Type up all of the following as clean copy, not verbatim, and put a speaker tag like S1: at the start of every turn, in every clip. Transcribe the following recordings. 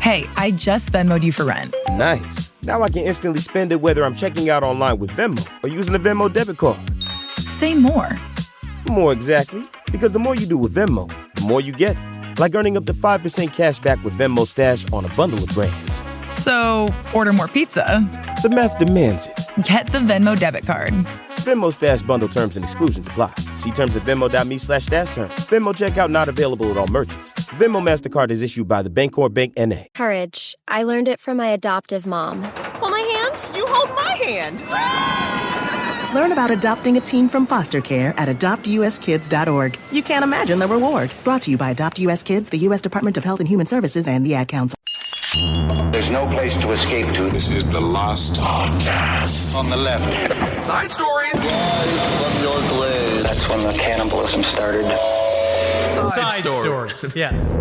S1: Hey, I just Venmo'd you for rent.
S2: Nice. Now I can instantly spend it whether I'm checking out online with Venmo or using a Venmo debit card.
S1: Say more.
S2: More exactly. Because the more you do with Venmo, the more you get. Like earning up to 5% cash back with Venmo Stash on a bundle of brands.
S1: So, order more pizza.
S2: The math demands it.
S1: Get the Venmo debit card.
S2: Venmo Stash bundle terms and exclusions apply. See terms at venmo.me/stash terms. Venmo checkout not available at all merchants. Venmo MasterCard is issued by the Bancorp Bank N.A.
S3: Courage. I learned it from my adoptive mom. Hold my hand.
S4: You hold my hand.
S5: Learn about adopting a teen from foster care at adoptuskids.org. You can't imagine the reward. Brought to you by Adopt US Kids, the U.S. Department of Health and Human Services, and the Ad Council.
S6: There's no place to escape to.
S7: This is the Lost Podcast.
S6: On the left.
S7: Side stories.
S6: From your glade. That's when the cannibalism started.
S8: Side stories. Yes.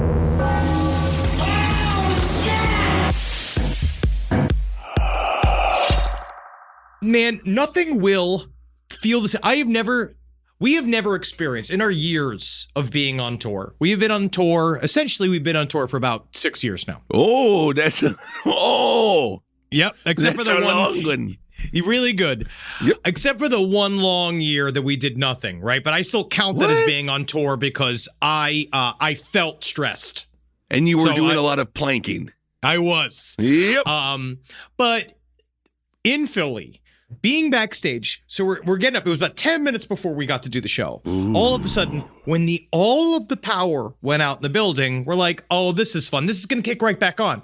S8: Man, nothing will feel the same. We have never experienced in our years of being on tour. We have been on tour. Essentially, we've been on tour for about 6 years now.
S7: Oh,
S8: Yep. Except
S7: that's
S8: for the
S7: a
S8: one.
S7: long one.
S8: Really good.
S7: Yep.
S8: Except for the one long year that we did nothing, right? But I still count that as being on tour because I felt stressed.
S7: And you were doing a lot of planking.
S8: I was.
S7: Yep.
S8: But in Philly, being backstage, so we're getting up. It was about 10 minutes before we got to do the show. Ooh. All of a sudden, when all of the power went out in the building, we're like, oh, this is fun. This is going to kick right back on.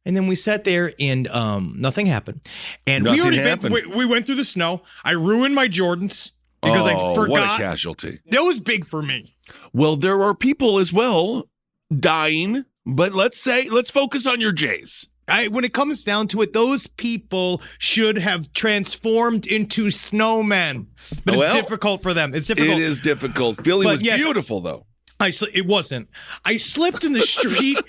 S8: And then we sat there and nothing happened. And we went through the snow. I ruined my Jordans because I forgot.
S7: What a casualty.
S8: That was big for me.
S7: Well, there are people as well dying, but let's focus on your J's.
S8: When it comes down to it, those people should have transformed into snowmen. But it's difficult for them. It's difficult.
S7: It is difficult. Philly was beautiful, though.
S8: It wasn't. I slipped in the street.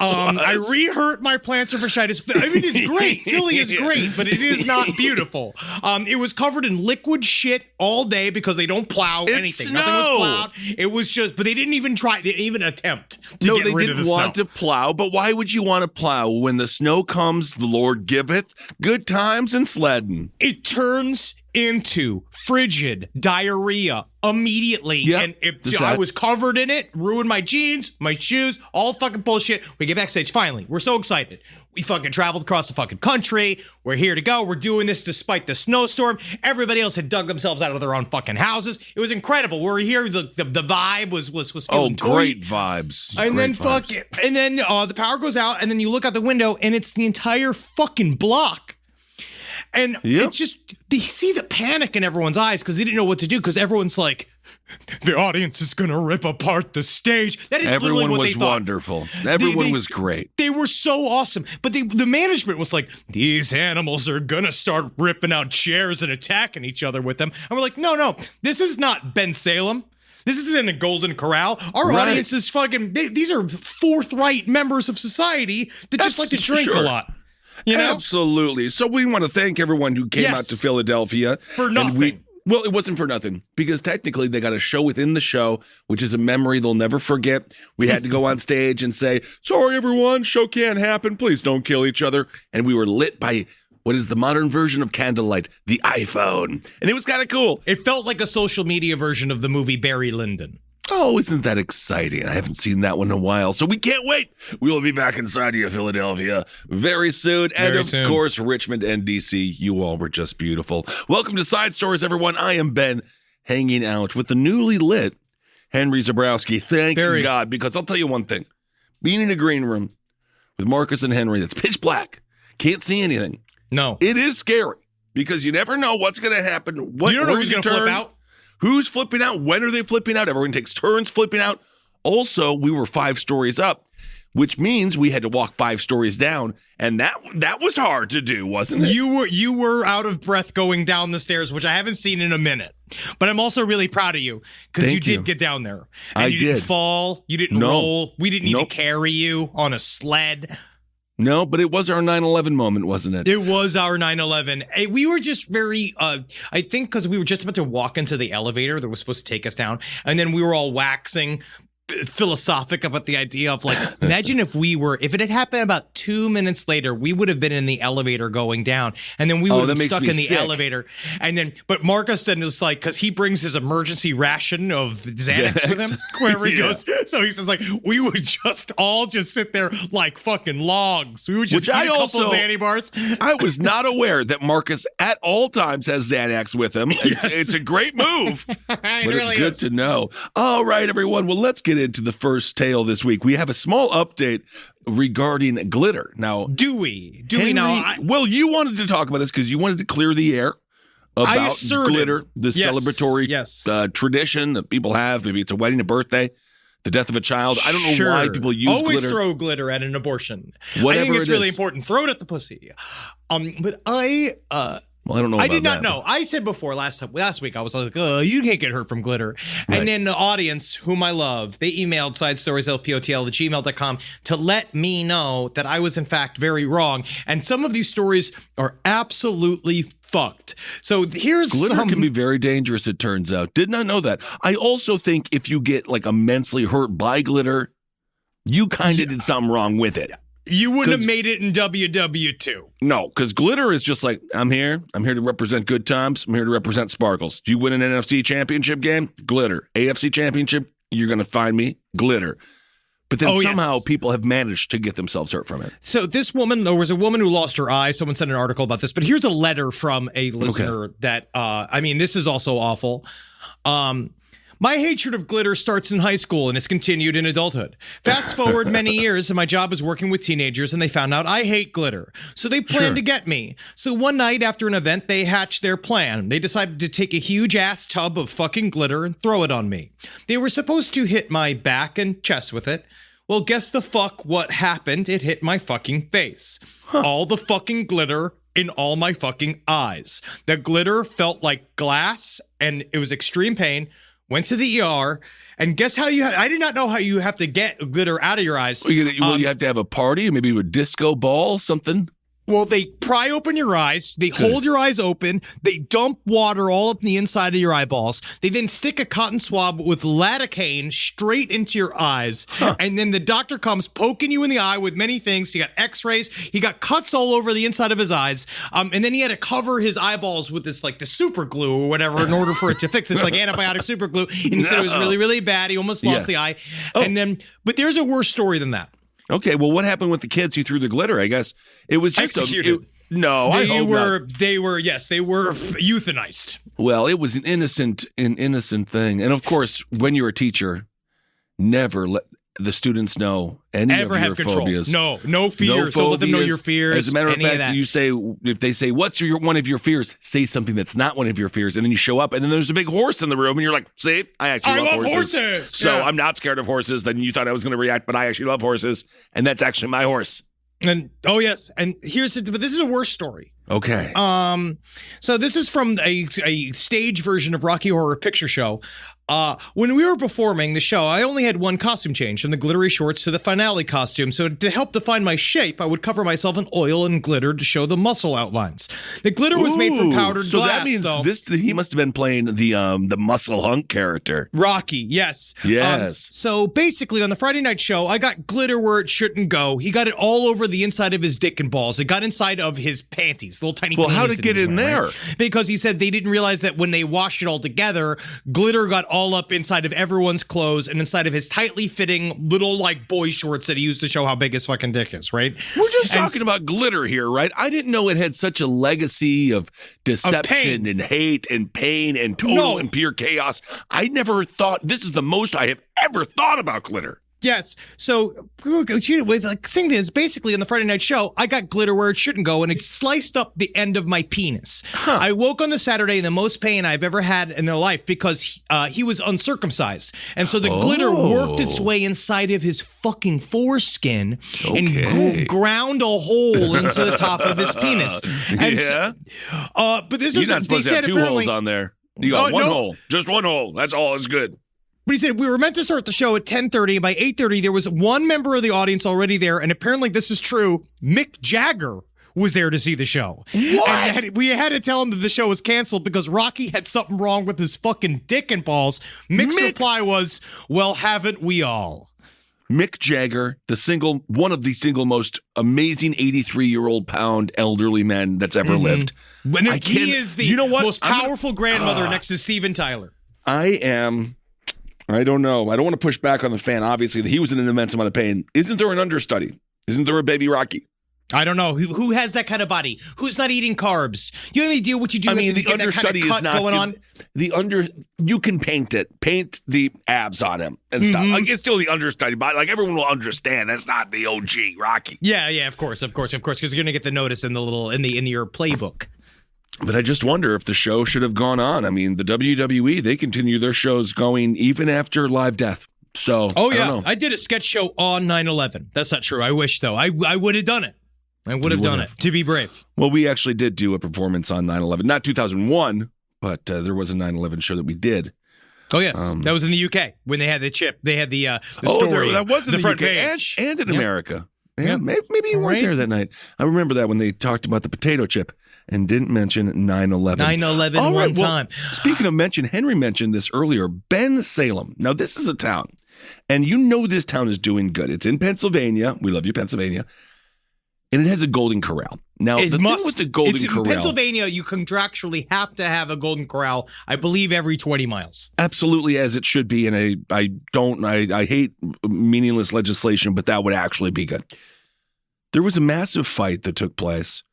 S8: I re-hurt my plantar fasciitis. I mean, it's great. Philly is great, but it is not beautiful. It was covered in liquid shit all day because they don't plow anything.
S7: Snow.
S8: Nothing was plowed. It was just, but they didn't even try. They didn't even attempt to get rid of the snow.
S7: No, they didn't want to plow, but why would you want to plow? When the snow comes, the Lord giveth good times and sledding.
S8: It turns into frigid diarrhea immediately.
S7: Yep.
S8: And I was covered in it, ruined my jeans, my shoes, all fucking bullshit. We get backstage. Finally, we're so excited. We fucking traveled across the fucking country. We're here to go. We're doing this despite the snowstorm. Everybody else had dug themselves out of their own fucking houses. It was incredible. We're here. The vibe was feeling
S7: great vibes.
S8: And then the power goes out, and then you look out the window, and it's the entire fucking block. And it's just, they see the panic in everyone's eyes because they didn't know what to do because everyone's like, the audience is going to rip apart the stage. That is literally what they thought.
S7: Wonderful. Everyone was great.
S8: They were so awesome. But the management was like, these animals are going to start ripping out chairs and attacking each other with them. And we're like, no, this is not Ben Salem. This isn't a Golden Corral. Our audience is these are forthright members of society that just like to drink a lot. You know?
S7: Absolutely. So we want to thank everyone who came out to Philadelphia.
S8: For nothing.
S7: Well, it wasn't for nothing because technically they got a show within the show, which is a memory they'll never forget. We had to go on stage and say, sorry, everyone, show can't happen. Please don't kill each other. And we were lit by what is the modern version of candlelight, the iPhone. And it was kind of cool.
S8: It felt like a social media version of the movie Barry Lyndon.
S7: Oh, isn't that exciting? I haven't seen that one in a while, so we can't wait. We will be back inside of Philadelphia very soon. And of course, Richmond and DC. You all were just beautiful. Welcome to Side Stories, everyone. I am Ben, hanging out with the newly lit Henry Zabrowski. Thank God, because I'll tell you one thing. Being in a green room with Marcus and Henry that's pitch black, can't see anything.
S8: No.
S7: It is scary because you never know what's going to happen.
S8: You don't know who's going to flip out.
S7: Who's flipping out? When are they flipping out? Everyone takes turns flipping out. Also, we were 5 stories up, which means we had to walk 5 stories down, and that was hard to do, wasn't it?
S8: You were out of breath going down the stairs, which I haven't seen in a minute. But I'm also really proud of you because you did get down there. And you didn't fall. You didn't roll. We didn't need to carry you on a sled.
S7: No, but it was our 9/11 moment, wasn't it?
S8: It was our 9/11. We were just very, I think because we were just about to walk into the elevator that was supposed to take us down. And then we were all waxing philosophic about the idea of like, imagine if it had happened about 2 minutes later, we would have been in the elevator going down, and then we would have been stuck in the elevator. And then, but Marcus then is like, because he brings his emergency ration of Xanax with him wherever he goes. So he says like, we would all sit there like fucking logs. We would just eat a couple Xanny bars.
S7: I was not aware that Marcus at all times has Xanax with him. Yes. It's a great move, but it's good to know. All right, everyone. Well, let's get into the first tale this week. We have a small update regarding glitter. Now,
S8: do we now?
S7: Well, you wanted to talk about this because you wanted to clear the air about glitter, the celebratory tradition that people have. Maybe it's a wedding, a birthday, the death of a child. I don't know why people use
S8: always
S7: glitter.
S8: Throw glitter at an abortion.
S7: Whatever
S8: I think it's really important. Throw it at the pussy. But
S7: well, I don't know.
S8: I did not know. I said before last week, I was like, you can't get hurt from glitter. Right. And then the audience, whom I love, they emailed sidestorieslpotl@gmail.com to let me know that I was in fact very wrong. And some of these stories are absolutely fucked. So here's
S7: glitter can be very dangerous, it turns out. Did not know that. I also think if you get like immensely hurt by glitter, you kind of did something wrong with it.
S8: You wouldn't have made it in WW2.
S7: No, because glitter is just like, I'm here to represent good times. I'm here to represent sparkles. Do you win an NFC championship game? Glitter. AFC championship? You're going to find me? Glitter. But then somehow people have managed to get themselves hurt from it.
S8: So there was a woman who lost her eye. Someone sent an article about this. But here's a letter from a listener that, this is also awful. My hatred of glitter starts in high school and it's continued in adulthood. Fast forward many years and my job is working with teenagers and they found out I hate glitter. So they planned to get me. So one night after an event, they hatched their plan. They decided to take a huge ass tub of fucking glitter and throw it on me. They were supposed to hit my back and chest with it. Well, guess the fuck what happened? It hit my fucking face. All the fucking glitter in all my fucking eyes. The glitter felt like glass and it was extreme pain. Went to the ER, and guess how I did not know how you have to get glitter out of your eyes.
S7: You have to have a party, maybe a disco ball, something?
S8: Well, they pry open your eyes, they hold your eyes open, they dump water all up the inside of your eyeballs, they then stick a cotton swab with lidocaine straight into your eyes, and then the doctor comes poking you in the eye with many things. He got x-rays, he got cuts all over the inside of his eyes, and then he had to cover his eyeballs with this like the super glue or whatever in order for it to fix this like antibiotic super glue, and he said it was really, really bad. He almost lost the eye. But there's a worse story than that.
S7: Okay, well, what happened with the kids who threw the glitter? I guess it was just
S8: executed. They were euthanized.
S7: Well, it was an innocent thing, and of course, when you're a teacher, never let the students know any of your phobias.
S8: No fears. Don't let them know your fears.
S7: As a matter of fact, you say, if they say, what's one of your fears? Say something that's not one of your fears. And then you show up and then there's a big horse in the room and you're like, see, I love horses. So I'm not scared of horses. Then you thought I was going to react, but I actually love horses. And that's actually my horse.
S8: And yes. And but this is a worse story.
S7: Okay.
S8: So this is from a stage version of Rocky Horror Picture Show. When we were performing the show, I only had one costume change from the glittery shorts to the finale costume. So to help define my shape, I would cover myself in oil and glitter to show the muscle outlines. The glitter was made from powdered glass.
S7: So that means he must have been playing the muscle hunk character.
S8: Rocky, yes.
S7: Yes.
S8: So basically on the Friday night show, I got glitter where it shouldn't go. He got it all over the inside of his dick and balls. It got inside of his panties, little tiny panties.
S7: Well, how did it get in there?
S8: Right? Because he said they didn't realize that when they washed it all together, glitter got all up inside of everyone's clothes and inside of his tightly fitting little like boy shorts that he used to show how big his fucking dick is, right?
S7: We're just talking about glitter here, right? I didn't know it had such a legacy of deception and hate and pain and total and pure chaos. I never thought this is the most I have ever thought about glitter.
S8: Yes. So, thing is, basically on the Friday night show, I got glitter where it shouldn't go, and it sliced up the end of my penis. I woke on the Saturday in the most pain I've ever had in their life because he was uncircumcised. And so the glitter worked its way inside of his fucking foreskin and ground a hole into the top of his penis. And but this
S7: You're not supposed to have two holes on there. You got one hole. Just one hole. That's all. It's good.
S8: But he said, we were meant to start the show at 10:30. By 8:30, there was one member of the audience already there. And apparently this is true. Mick Jagger was there to see the show.
S7: What?
S8: And we had to tell him that the show was canceled because Rocky had something wrong with his fucking dick and balls. Mick's reply was, well, haven't we all?
S7: Mick Jagger, one of the single most amazing 83-year-old pound elderly men that's ever lived.
S8: He is the most powerful grandmother next to Steven Tyler.
S7: I don't know. I don't want to push back on the fan. Obviously, he was in an immense amount of pain. Isn't there an understudy? Isn't there a baby Rocky?
S8: I don't know. Who has that kind of body? Who's not eating carbs? You only do what you do.
S7: I mean,
S8: to
S7: the
S8: get
S7: understudy
S8: that kind of cut
S7: is not
S8: going on.
S7: You can paint it. Paint the abs on him and stuff. Like, it's still the understudy body. Like, everyone will understand that's not the OG Rocky.
S8: Yeah, of course, because you're going to get the notice in your playbook.
S7: But I just wonder if the show should have gone on. I mean, the WWE, they continue their shows going even after live death. So,
S8: I don't know. I did a sketch show on 9/11. That's not true. I wish, though. I would have done it. I would have done it, to be brave.
S7: Well, we actually did do a performance on 9/11. Not 2001, but there was a 9/11 show that we did.
S8: Oh, yes. That was in the UK when they had the chip. They had the story.
S7: That was in the
S8: front
S7: UK
S8: page.
S7: and in America. Yeah, maybe you weren't there that night. I remember that when they talked about the potato chip and didn't mention 9/11.
S8: 9/11 one time.
S7: Speaking of Henry mentioned this earlier, Ben Salem. Now, this is a town, and you know this town is doing good. It's in Pennsylvania. We love you, Pennsylvania. And it has a Golden Corral. Now, thing with the Golden Corral...
S8: In Pennsylvania, you contractually have to have a Golden Corral, I believe, every 20 miles.
S7: Absolutely, as it should be. And I hate meaningless legislation, but that would actually be good. There was a massive fight that took place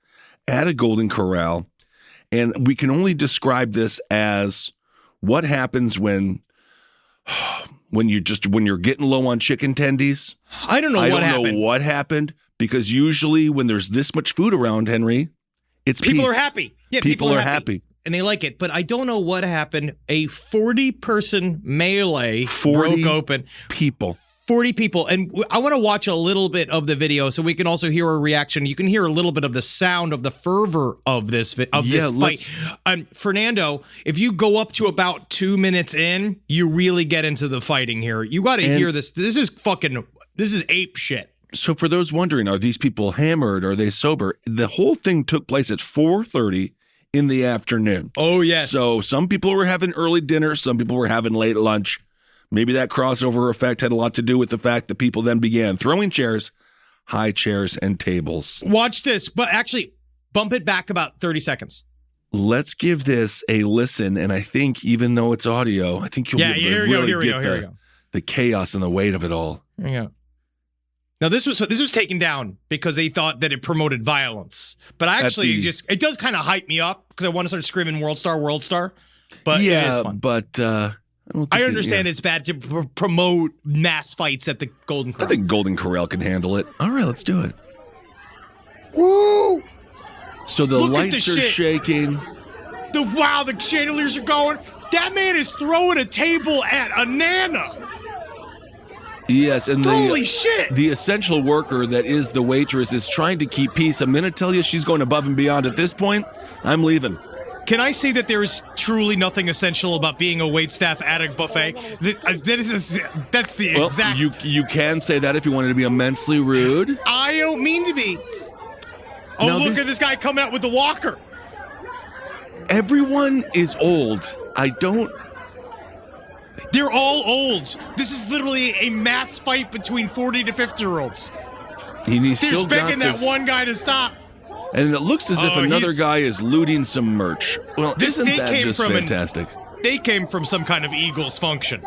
S7: at a Golden Corral, and we can only describe this as what happens when you're getting low on chicken tendies.
S8: I don't know
S7: what happened. Because usually when there's this much food around, Henry, it's
S8: people
S7: peace.
S8: Are happy. Yeah,
S7: people are happy.
S8: And they like it. But I don't know what happened. A 40-person melee broke open. 40 people. And I want to watch a little bit of the video so we can also hear a reaction. You can hear a little bit of the sound of the fervor of this fight. Fernando, if you go up to about 2 minutes in, you really get into the fighting here. You got to hear this. This is ape shit.
S7: So for those wondering, are these people hammered? Are they sober? The whole thing took place at 4:30 in the afternoon.
S8: Oh, yes.
S7: So some people were having early dinner. Some people were having late lunch. Maybe that crossover effect had a lot to do with the fact that people then began throwing chairs, high chairs, and tables.
S8: Watch this, but actually bump it back about 30 seconds.
S7: Let's give this a listen. And I think even though it's audio, I think you'll be able to really get the chaos and the weight of it all.
S8: Here we go. Now, this was taken down because they thought that it promoted violence. But actually, it does kind of hype me up because I want to start screaming World Star. But it is fun.
S7: But
S8: I understand it's bad to promote mass fights at the Golden Corral.
S7: I think Golden Corral can handle it. All right, let's do it.
S8: Woo!
S7: So the lights are shaking.
S8: The chandeliers are going. That man is throwing a table at a Nana.
S7: Yes, and
S8: holy shit!
S7: The essential worker that is the waitress is trying to keep peace. I'm going to tell you, she's going above and beyond. At this point, I'm leaving.
S8: Can I say that there is truly nothing essential about being a waitstaff at a buffet? That's the exact...
S7: You can say that if you wanted to be immensely rude.
S8: I don't mean to be. Oh, now look at this guy coming out with the walker.
S7: Everyone is old.
S8: They're all old. This is literally a mass fight between 40 to 50-year-olds. They're begging that one guy to stop.
S7: And it looks as if another guy is looting some merch. Well, isn't that just fantastic?
S8: They came from some kind of Eagles function.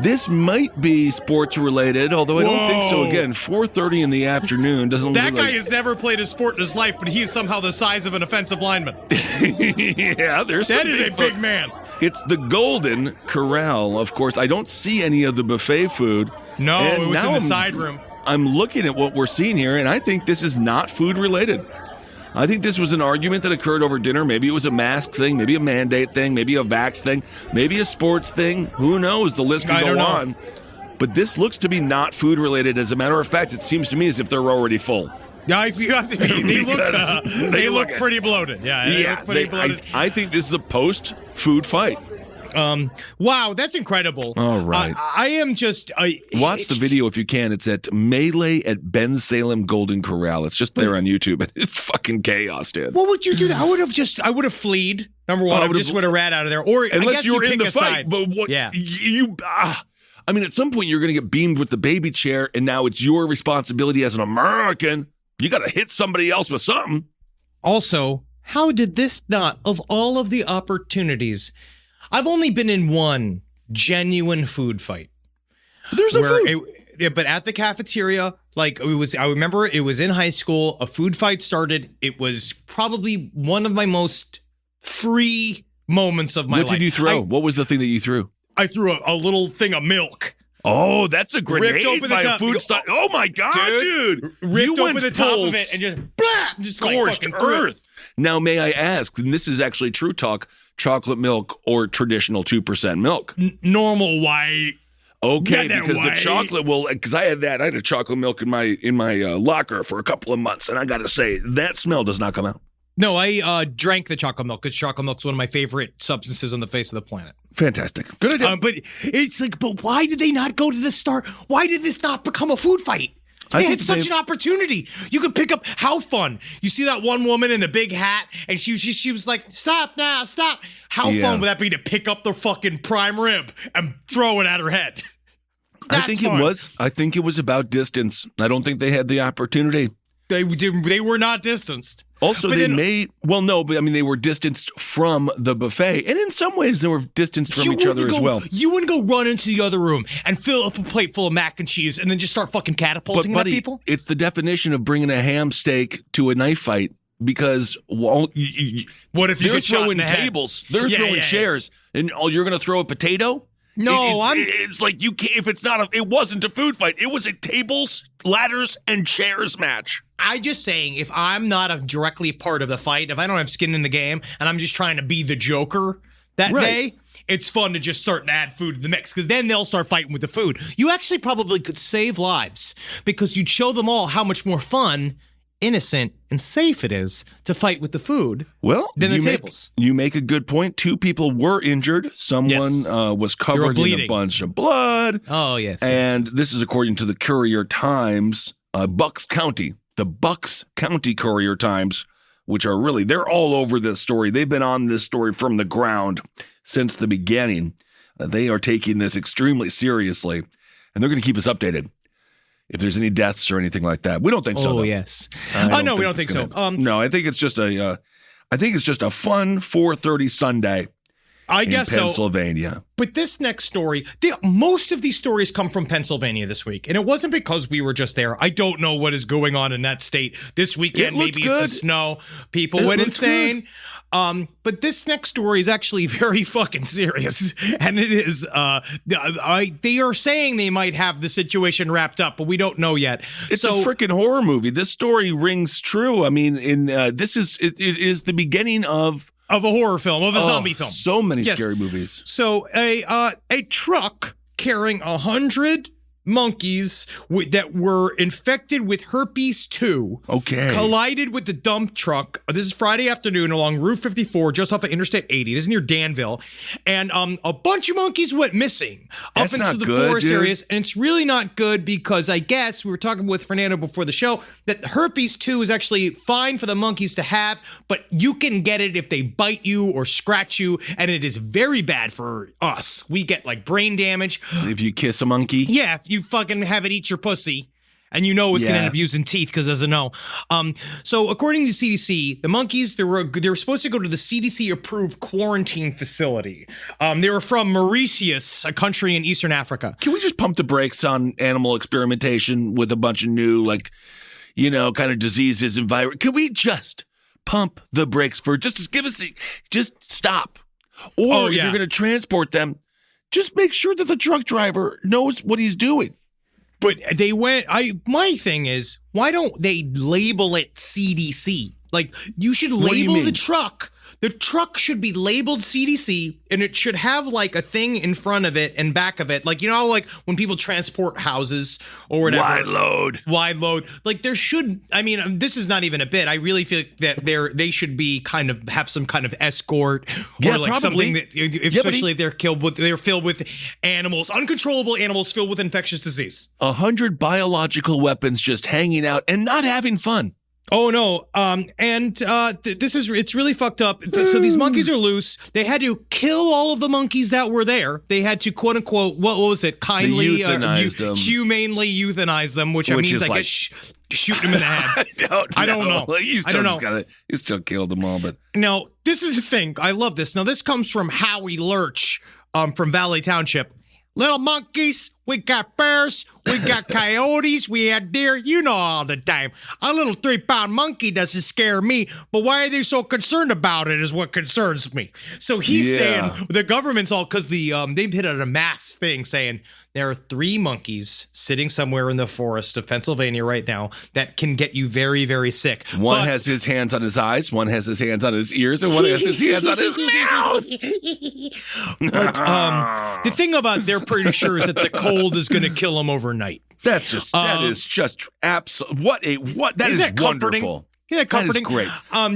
S7: This might be sports related, although I don't think so. Again, 4:30 in the afternoon doesn't look like...
S8: That guy has never played a sport in his life, but he is somehow the size of an offensive lineman.
S7: Yeah, that
S8: is a big man.
S7: It's the Golden Corral, of course. I don't see any of the buffet food.
S8: No, it was in the side room.
S7: I'm looking at what we're seeing here, and I think this is not food related. I think this was an argument that occurred over dinner. Maybe it was a mask thing, maybe a mandate thing, maybe a vax thing, maybe a sports thing. Who knows? The list can go on. But this looks to be not food related. As a matter of fact, it seems to me as if they're already full.
S8: Yeah, you have to be. They look pretty bloated. Yeah, they look pretty bloated.
S7: I think this is a post-food fight.
S8: Wow, that's incredible.
S7: All right.
S8: I am just...
S7: Watch the video if you can. It's at Melee at Ben Salem Golden Corral. It's just there on YouTube. It's fucking chaos, dude.
S8: What would you do? I would have fleed. Number one, I just would have ran out of there. Or
S7: unless
S8: I guess
S7: you were
S8: pick
S7: in the
S8: a
S7: fight.
S8: side.
S7: But what? Yeah. I mean, at some point you're going to get beamed with the baby chair, and now it's your responsibility as an American. You got to hit somebody else with something.
S8: Also, how did this not, of all of the opportunities, I've only been in one genuine food fight.
S7: There's no food.
S8: But at the cafeteria, like I remember it was in high school, a food fight started. It was probably one of my most free moments of my life.
S7: What did you throw? What was the thing that you threw?
S8: I threw a little thing of milk.
S7: Oh, that's a grenade
S8: ripped open
S7: by
S8: the
S7: a
S8: top.
S7: food style. Oh my God, dude.
S8: Ripped open the top of it and just
S7: scorched
S8: like
S7: earth. Now, may I ask, and this is actually true talk, chocolate milk or traditional 2% milk?
S8: Normal white.
S7: Okay, because the chocolate because I had a chocolate milk in my locker for a couple of months, and I got to say, that smell does not come out.
S8: No, I drank the chocolate milk because chocolate milk's one of my favorite substances on the face of the planet.
S7: Fantastic. Good idea.
S8: But it's like, but why did they not go to the start? Why did this not become a food fight? They had such an opportunity. You could pick up, how fun. You see that one woman in the big hat, and she was like, stop now, stop. How fun would that be to pick up the fucking prime rib and throw it at her head?
S7: I think it was about distance. I don't think they had the opportunity.
S8: They were not distanced.
S7: Also, they were distanced from the buffet. And in some ways, they were distanced from each other as well.
S8: You wouldn't go run into the other room and fill up a plate full of mac and cheese and then just start fucking catapulting at people?
S7: It's the definition of bringing a ham steak to a knife fight because what if you get shot in the tables? Head? They're throwing chairs. And you're going to throw a potato?
S8: No,
S7: it's like you can't. If it's not it wasn't a food fight. It was a tables, ladders, and chairs match.
S8: I'm just saying, if I'm not directly part of the fight, if I don't have skin in the game, and I'm just trying to be the Joker that day, it's fun to just start and add food to the mix, because then they'll start fighting with the food. You actually probably could save lives, because you'd show them all how much more fun, innocent, and safe it is to fight with the food than the tables.
S7: You make a good point. 2 people were injured. Someone was covered in a bunch of blood.
S8: Oh, yes.
S7: And this is according to the Courier-Times, Bucks County. The Bucks County Courier-Times, which are really, they're all over this story. They've been on this story from the ground since the beginning. They are taking this extremely seriously, and they're going to keep us updated if there's any deaths or anything like that. We don't think so.
S8: Oh, yes. No, we don't think so.
S7: No, I think it's just a fun 4:30 Sunday.
S8: I guess
S7: Pennsylvania.
S8: So. But this next story, most of these stories come from Pennsylvania this week. And it wasn't because we were just there. I don't know what is going on in that state this weekend. Maybe it's the snow. People went insane. But this next story is actually very fucking serious. And it is, they are saying they might have the situation wrapped up, but we don't know yet.
S7: It's a freaking horror movie. This story rings true. I mean, it is the beginning of
S8: a horror film, of a zombie film.
S7: So many scary movies.
S8: So a truck carrying 100 monkeys that were infected with herpes 2 collided with the dump truck. This is Friday afternoon along Route 54 just off of Interstate 80. This is near Danville. And a bunch of monkeys went missing up into the forest areas. And it's really not good because I guess we were talking with Fernando before the show that herpes 2 is actually fine for the monkeys to have, but you can get it if they bite you or scratch you, and it is very bad for us. We get like brain damage.
S7: If you kiss a monkey?
S8: Yeah, if you fucking have it eat your pussy, and you know it's going to end up using teeth because it doesn't know. So according to the CDC, the monkeys, they were supposed to go to the CDC-approved quarantine facility. They were from Mauritius, a country in Eastern Africa.
S7: Can we just pump the brakes on animal experimentation with a bunch of new, kind of diseases and virus? Can we just pump the brakes for just stop? Or if you're going to transport them, just make sure that the truck driver knows what he's doing.
S8: But they went, my thing is, why don't they label it CDC? Like, you should
S7: What do you
S8: label the
S7: mean?
S8: truck. The truck should be labeled CDC, and it should have like a thing in front of it and back of it. Like, you know, like when people transport houses or whatever. Wide load. Like there should, I mean, this is not even a bit. I really feel that they should be kind of have some kind of escort or like something that, especially if they're filled with animals, uncontrollable animals filled with infectious disease.
S7: 100 biological weapons just hanging out and not having fun.
S8: Oh no! It's really fucked up. So these monkeys are loose. They had to kill all of the monkeys that were there. They had to quote unquote, what was it? Kindly, humanely euthanize them, which means I guess shoot them in the head. I don't know.
S7: You still killed them all, but
S8: now this is the thing. I love this. Now this comes from Howie Lurch, from Valley Township. Little monkeys, we got bears, we got coyotes, we had deer, you know all the time. A little 3-pound monkey doesn't scare me, but why are they so concerned about it is what concerns me. So he's saying the government's all, because they've hit on a mass thing saying there are 3 monkeys sitting somewhere in the forest of Pennsylvania right now that can get you very, very sick.
S7: One has his hands on his eyes, one has his hands on his ears, and one has his hands on his mouth.
S8: But the thing about they're pretty sure is that the cold is going to kill them overnight.
S7: That is just absolutely that is wonderful.
S8: Yeah, comforting.
S7: That is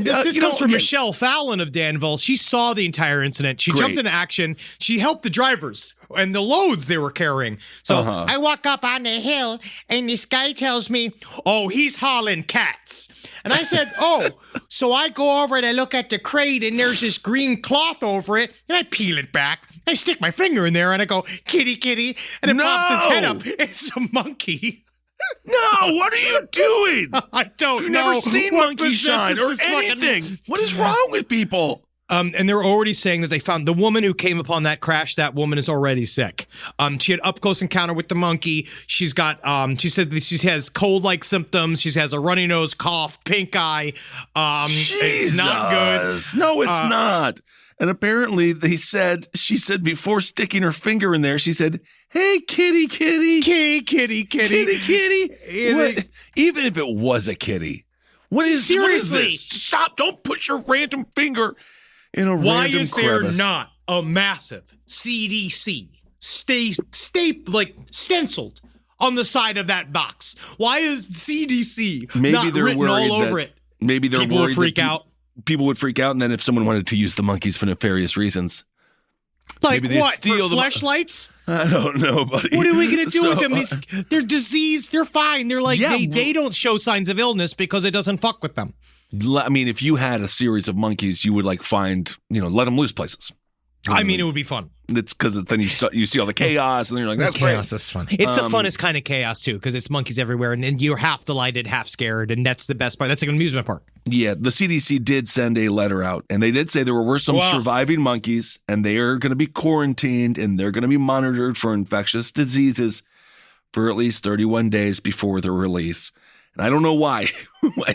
S7: great.
S8: This comes from Michelle Fallon of Danville. She saw the entire incident. She jumped into action. She helped the drivers and the loads they were carrying. So I walk up on the hill and this guy tells me, oh, he's hauling cats. And I said, oh, so I go over and I look at the crate and there's this green cloth over it and I peel it back. I stick my finger in there and I go, kitty, kitty. And it pops his head up. It's a monkey.
S7: No, what are you doing?
S8: I don't know.
S7: You've never seen monkey shine or anything. What is wrong with people?
S8: And they're already saying that they found the woman who came upon that crash. That woman is already sick. She had up close encounter with the monkey. She's got, she said that she has cold-like symptoms. She has a runny nose, cough, pink eye. It's not good.
S7: No, it's not. And apparently she said before sticking her finger in there, she said, hey, kitty, kitty.
S8: Kitty, kitty, kitty.
S7: Kitty, kitty. Even if it was a kitty. Seriously? What is this? Stop. Don't put your random finger in a
S8: Why
S7: random
S8: is there
S7: crevice.
S8: not a massive CDC stenciled on the side of that box? Why is CDC not written all over it?
S7: Maybe they're
S8: People
S7: worried
S8: will freak out.
S7: People would freak out, and then if someone wanted to use the monkeys for nefarious reasons.
S8: Like
S7: maybe
S8: what? For fleshlights?
S7: I don't know, buddy.
S8: What are we going to do with them? They're diseased. They're fine. They're like, they don't show signs of illness because it doesn't fuck with them.
S7: I mean, if you had a series of monkeys, you would like find, let them loose places.
S8: I mean, it would be fun.
S7: It's because then you see all the chaos, and then you're like, that's
S8: chaos
S7: great.
S8: Is fun. It's the funnest kind of chaos, too, because it's monkeys everywhere, and then you're half delighted, half scared, and that's the best part. That's like an amusement park.
S7: Yeah, the CDC did send a letter out, and they did say there were some surviving monkeys, and they are going to be quarantined, and they're going to be monitored for infectious diseases for at least 31 days before their release. And I don't know why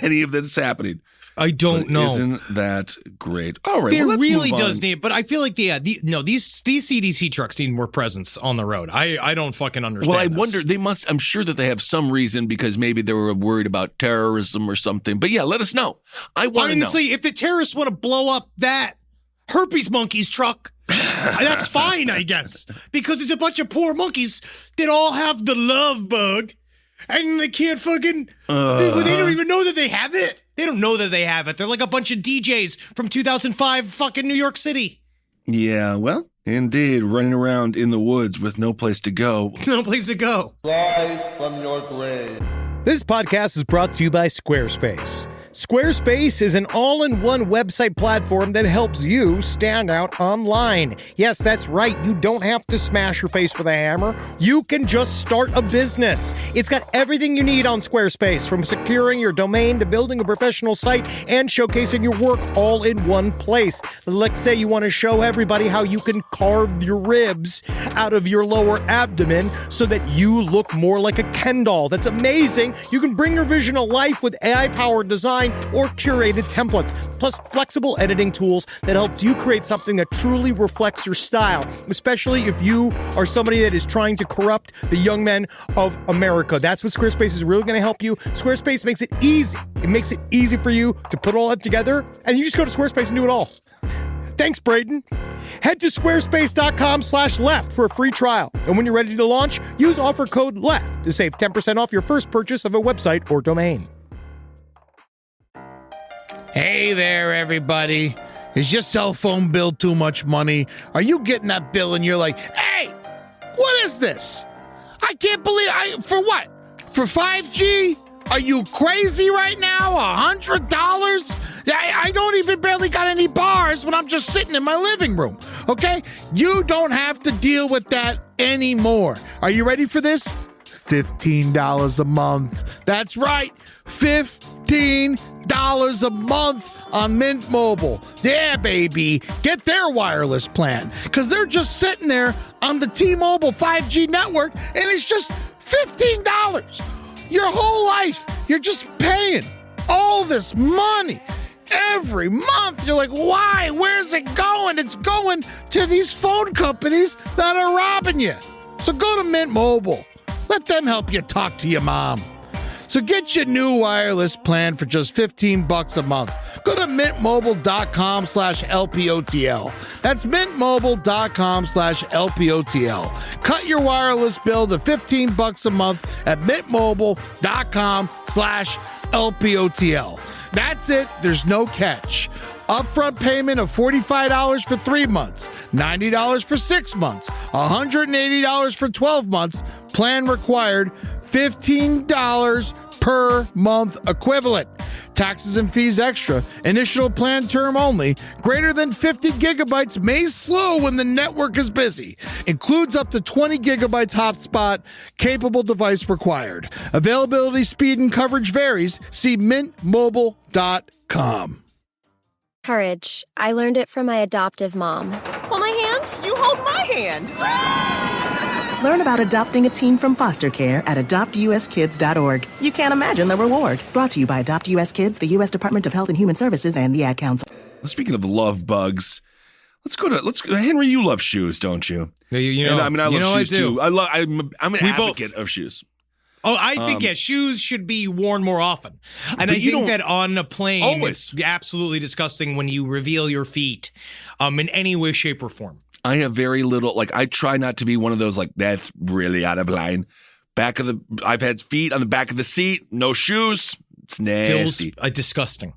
S7: any of that is happening.
S8: I don't know.
S7: Isn't that great? All right,
S8: there
S7: let's
S8: really
S7: move on.
S8: does need, but I feel like these CDC trucks need more presence on the road. I don't fucking understand.
S7: Well, I wonder I'm sure that they have some reason because maybe they were worried about terrorism or something. But yeah, let us know. I want to know.
S8: Honestly, if the terrorists want to blow up that herpes monkey's truck, that's fine, I guess, because it's a bunch of poor monkeys that all have the love bug, and they can't fucking. They don't even know that they have it. They don't know that they have it. They're like a bunch of DJs from 2005 fucking New York City.
S7: Yeah, well, indeed, running around in the woods with no place to go.
S8: No place to go.
S4: Live from your grave.
S8: This podcast is brought to you by Squarespace. Squarespace is an all-in-one website platform that helps you stand out online. Yes, that's right. You don't have to smash your face with a hammer. You can just start a business. It's got everything you need on Squarespace, from securing your domain to building a professional site and showcasing your work all in one place. Let's say you want to show everybody how you can carve your ribs out of your lower abdomen so that you look more like a Ken doll. That's amazing. You can bring your vision to life with AI-powered design design or curated templates, plus flexible editing tools that helps you create something that truly reflects your style, especially if you are somebody that is trying to corrupt the young men of America. That's what Squarespace is really going to help you. Squarespace makes it easy. It makes it easy for you to put all that together, and you just go to Squarespace and do it all. Thanks, Braden. Head to squarespace.com/left for a free trial. And when you're ready to launch, use offer code LEFT to save 10% off your first purchase of a website or domain.
S9: Hey there, everybody. Is your cell phone bill too much money? Are you getting that bill and you're like, hey, what is this? I can't believe for what? For 5G? Are you crazy right now? $100? I don't even barely got any bars when I'm just sitting in my living room, okay? You don't have to deal with that anymore. Are you ready for this? $15 a month. That's right, $15 a month on Mint Mobile. Yeah, baby. Get their wireless plan, because they're just sitting there on the T-Mobile 5G network, and it's just $15. Your whole life, you're just paying all this money every month. You're like, why? Where's it going? It's going to these phone companies that are robbing you. So go to Mint Mobile. Let them help you talk to your mom. So get your new wireless plan for just $15 a month. Go to mintmobile.com/LPOTL. That's mintmobile.com/LPOTL. Cut your wireless bill to $15 a month at mintmobile.com/LPOTL. That's it. There's no catch. Upfront payment of $45 for 3 months, $90 for 6 months, $180 for 12 months. Plan required, $15 per month equivalent. Taxes and fees extra. Initial plan term only. Greater than 50 gigabytes may slow when the network is busy. Includes up to 20 gigabytes hotspot. Capable device required. Availability, speed, and coverage varies. See mintmobile.com.
S3: Courage. I learned it from my adoptive mom. Hold my hand.
S10: You hold my hand.
S5: Learn about adopting a teen from foster care at adoptuskids.org. You can't imagine the reward. Brought to you by Adopt US Kids, the U.S. Department of Health and Human Services, and the Ad Council.
S7: Speaking of love bugs, let's go. Henry, you love shoes, don't you?
S8: You know,
S7: I love shoes too. I'm an advocate
S8: both.
S7: of shoes.
S8: Oh, I think, shoes should be worn more often. And I think that on a plane, it's absolutely disgusting when you reveal your feet in any way, shape, or form.
S7: I have very little, I try not to be one of those, that's really out of line. I've had feet on the back of the seat, no shoes. It's nasty.
S8: Feels disgusting.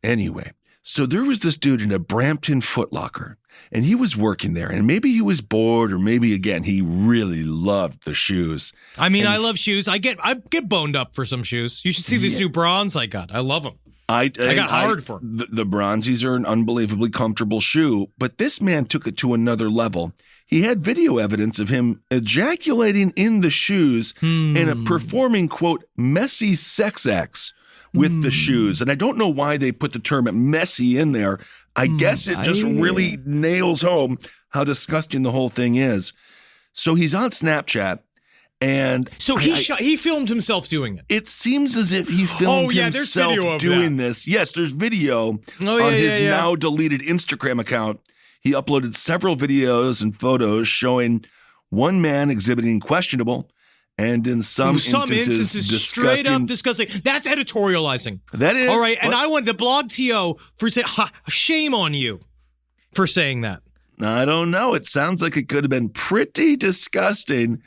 S7: Anyway, so there was this dude in a Brampton Foot Locker, and he was working there, and maybe he was bored, or maybe, again, he really loved the shoes.
S8: I mean, I love shoes. I get boned up for some shoes. You should see these new bronze I got. I love them. I got hard for them.
S7: The Bronzies are an unbelievably comfortable shoe, but this man took it to another level. He had video evidence of him ejaculating in the shoes and performing, quote, messy sex acts with the shoes. And I don't know why they put the term messy in there. I guess it just really nails home how disgusting the whole thing is. So he's on Snapchat. And
S8: so he filmed himself doing it.
S7: It seems as if he filmed himself doing this. Yes, there's video on his now deleted Instagram account. He uploaded several videos and photos showing one man exhibiting questionable and in some instances
S8: straight up disgusting. That's editorializing.
S7: That is.
S8: All right, and I want the blog TO for saying, shame on you for saying that.
S7: I don't know. It sounds like it could have been pretty disgusting.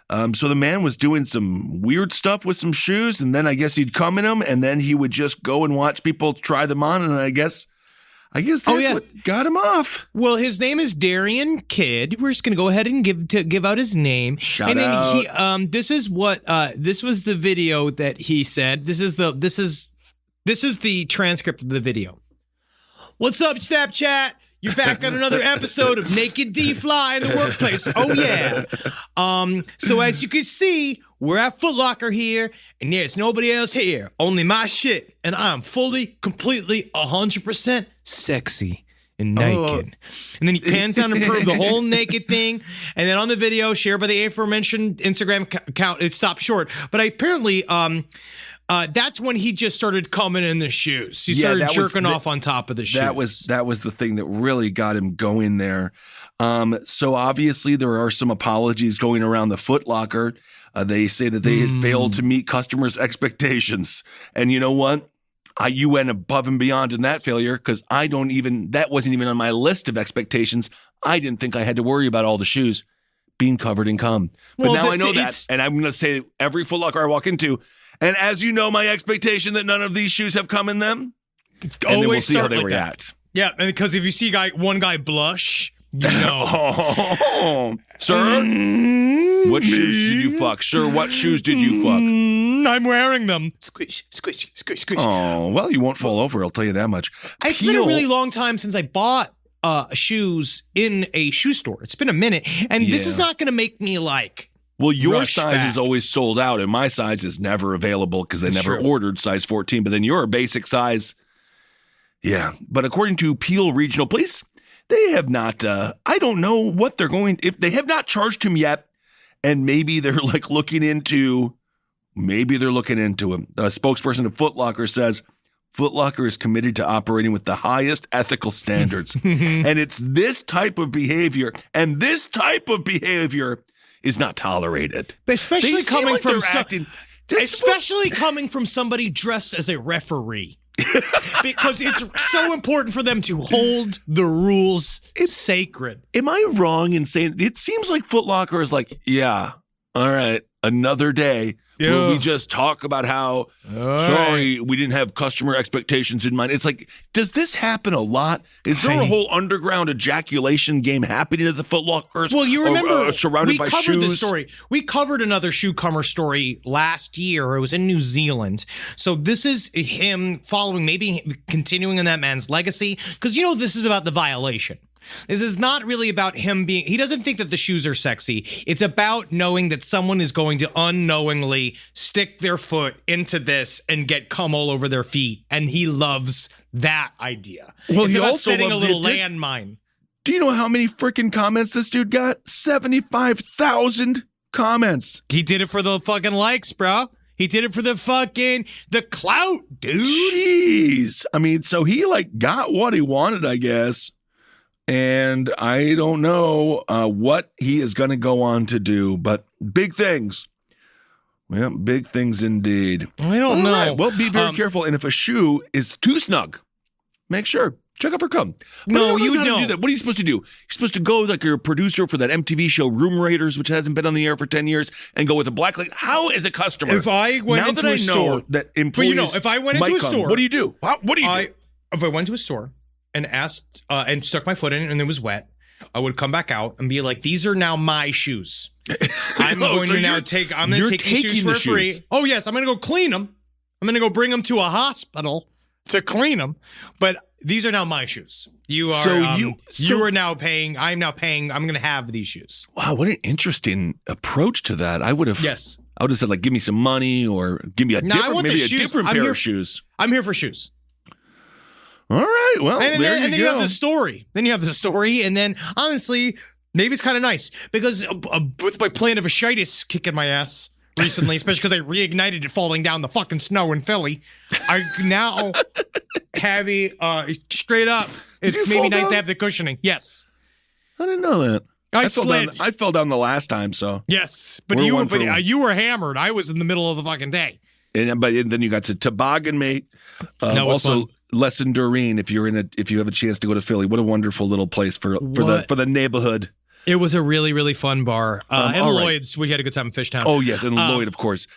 S7: So the man was doing some weird stuff with some shoes, and then I guess he'd come in them, and then he would just go and watch people try them on, and I guess that's what got him off.
S8: Well, his name is Darian Kidd. We're just gonna go ahead and give out his name.
S7: Shout out.
S8: This is what this was the video that he said. This is the transcript of the video. What's up, Snapchat? You're back on another episode of Naked D-Fly in the workplace. Oh, yeah. So as you can see, we're at Foot Locker here, and there's nobody else here. Only my shit. And I'm fully, completely, 100% sexy and naked. And then he pans down and proves the whole naked thing. And then on the video, shared by the aforementioned Instagram account, it stopped short. But apparently, That's when he just started coming in the shoes. He started jerking off on top of the shoes.
S7: That was the thing that really got him going there. So obviously there are some apologies going around the Foot Locker. They say that they had failed to meet customers' expectations. And you know what? You went above and beyond in that failure because that wasn't even on my list of expectations. I didn't think I had to worry about all the shoes being covered in cum. But now I know that. And I'm going to say every Foot Locker I walk into, and as you know, my expectation that none of these shoes have cum in them, and then we'll see how they react.
S8: Yeah, and because if you see one guy blush, you know.
S7: Sir, what shoes did you fuck? Sir, what shoes did you fuck?
S8: I'm wearing them. Squish, squish, squish, squish.
S7: Oh, well, you won't fall over, I'll tell you that much.
S8: It's been a really long time since I bought shoes in a shoe store. It's been a minute, and this is not going to make me like...
S7: Well, your size is always sold out, and my size is never available because they never ordered size 14. But then your basic size, But according to Peel Regional Police, they have not. I don't know what they're going. If they have not charged him yet, and maybe they're like looking into. Maybe they're looking into him. A spokesperson of Foot Locker says Foot Locker is committed to operating with the highest ethical standards, and it's this type of behavior, is not tolerated.
S8: Especially coming from coming from somebody dressed as a referee. Because it's so important for them to hold the rules sacred.
S7: Am I wrong in saying it seems like Foot Locker is like, all right, another day where we just talk about how sorry we didn't have customer expectations in mind. It's like, does this happen a lot? Is there a whole underground ejaculation game happening at the Foot Lockers?
S8: Well, you remember
S7: surrounded by shoes?
S8: We covered this story. We covered another shoecomer story last year. It was in New Zealand. So this is him following, maybe continuing in that man's legacy, because this is about the violation. This is not really about him he doesn't think that the shoes are sexy. It's about knowing that someone is going to unknowingly stick their foot into this and get cum all over their feet. And he loves that idea.
S7: Well,
S8: it's
S7: he
S8: about
S7: also
S8: setting a
S7: loves
S8: little landmine.
S7: Do you know how many freaking comments this dude got? 75,000 comments.
S8: He did it for the fucking likes, bro. He did it for the clout, dude.
S7: Jeez. I mean, so he got what he wanted, I guess. And I don't know what he is going to go on to do, but big things. Well, big things indeed.
S8: I don't know.
S7: Right. Well, be very careful. And if a shoe is too snug, make sure. Check out for cum.
S8: No, you don't.
S7: Do that. What are you supposed to do? You're supposed to go like you're a producer for that MTV show Room Raiders, which hasn't been on the air for 10 years, and go with a black light. How is a customer?
S8: If I went into a store,
S7: that employees
S8: if I went into a store,
S7: what do you do? What do you do?
S8: If I went to a store and asked and stuck my foot in it and it was wet, I would come back out and be like, "These are now my shoes. I'm going to take these shoes for free. Oh yes, I'm going to go clean them. I'm going to go bring them to a hospital to clean them. But these are now my shoes. You are you are now paying. I'm now paying. I'm going to have these shoes.
S7: Wow, what an interesting approach to that. I would have said give me some money or give me a different pair of shoes.
S8: I'm here for shoes.
S7: All right, well,
S8: and then
S7: you
S8: have the story. And then honestly, maybe it's kind of nice because with my plan of fasciitis kicking my ass recently, especially because I reignited it falling down the fucking snow in Philly, I now have a straight up. It's maybe nice to have the cushioning. Yes,
S7: I didn't know that.
S8: I
S7: fell down the last time, so
S8: yes, but you were hammered. I was in the middle of the fucking day.
S7: But then you got to Toboggan Mate.
S8: Also,
S7: Lesson Doreen. If you have a chance to go to Philly, what a wonderful little place for the neighborhood.
S8: It was a really, really fun bar. And Lloyd's, we had a good time in Fishtown.
S7: Oh yes, and Lloyd, of course.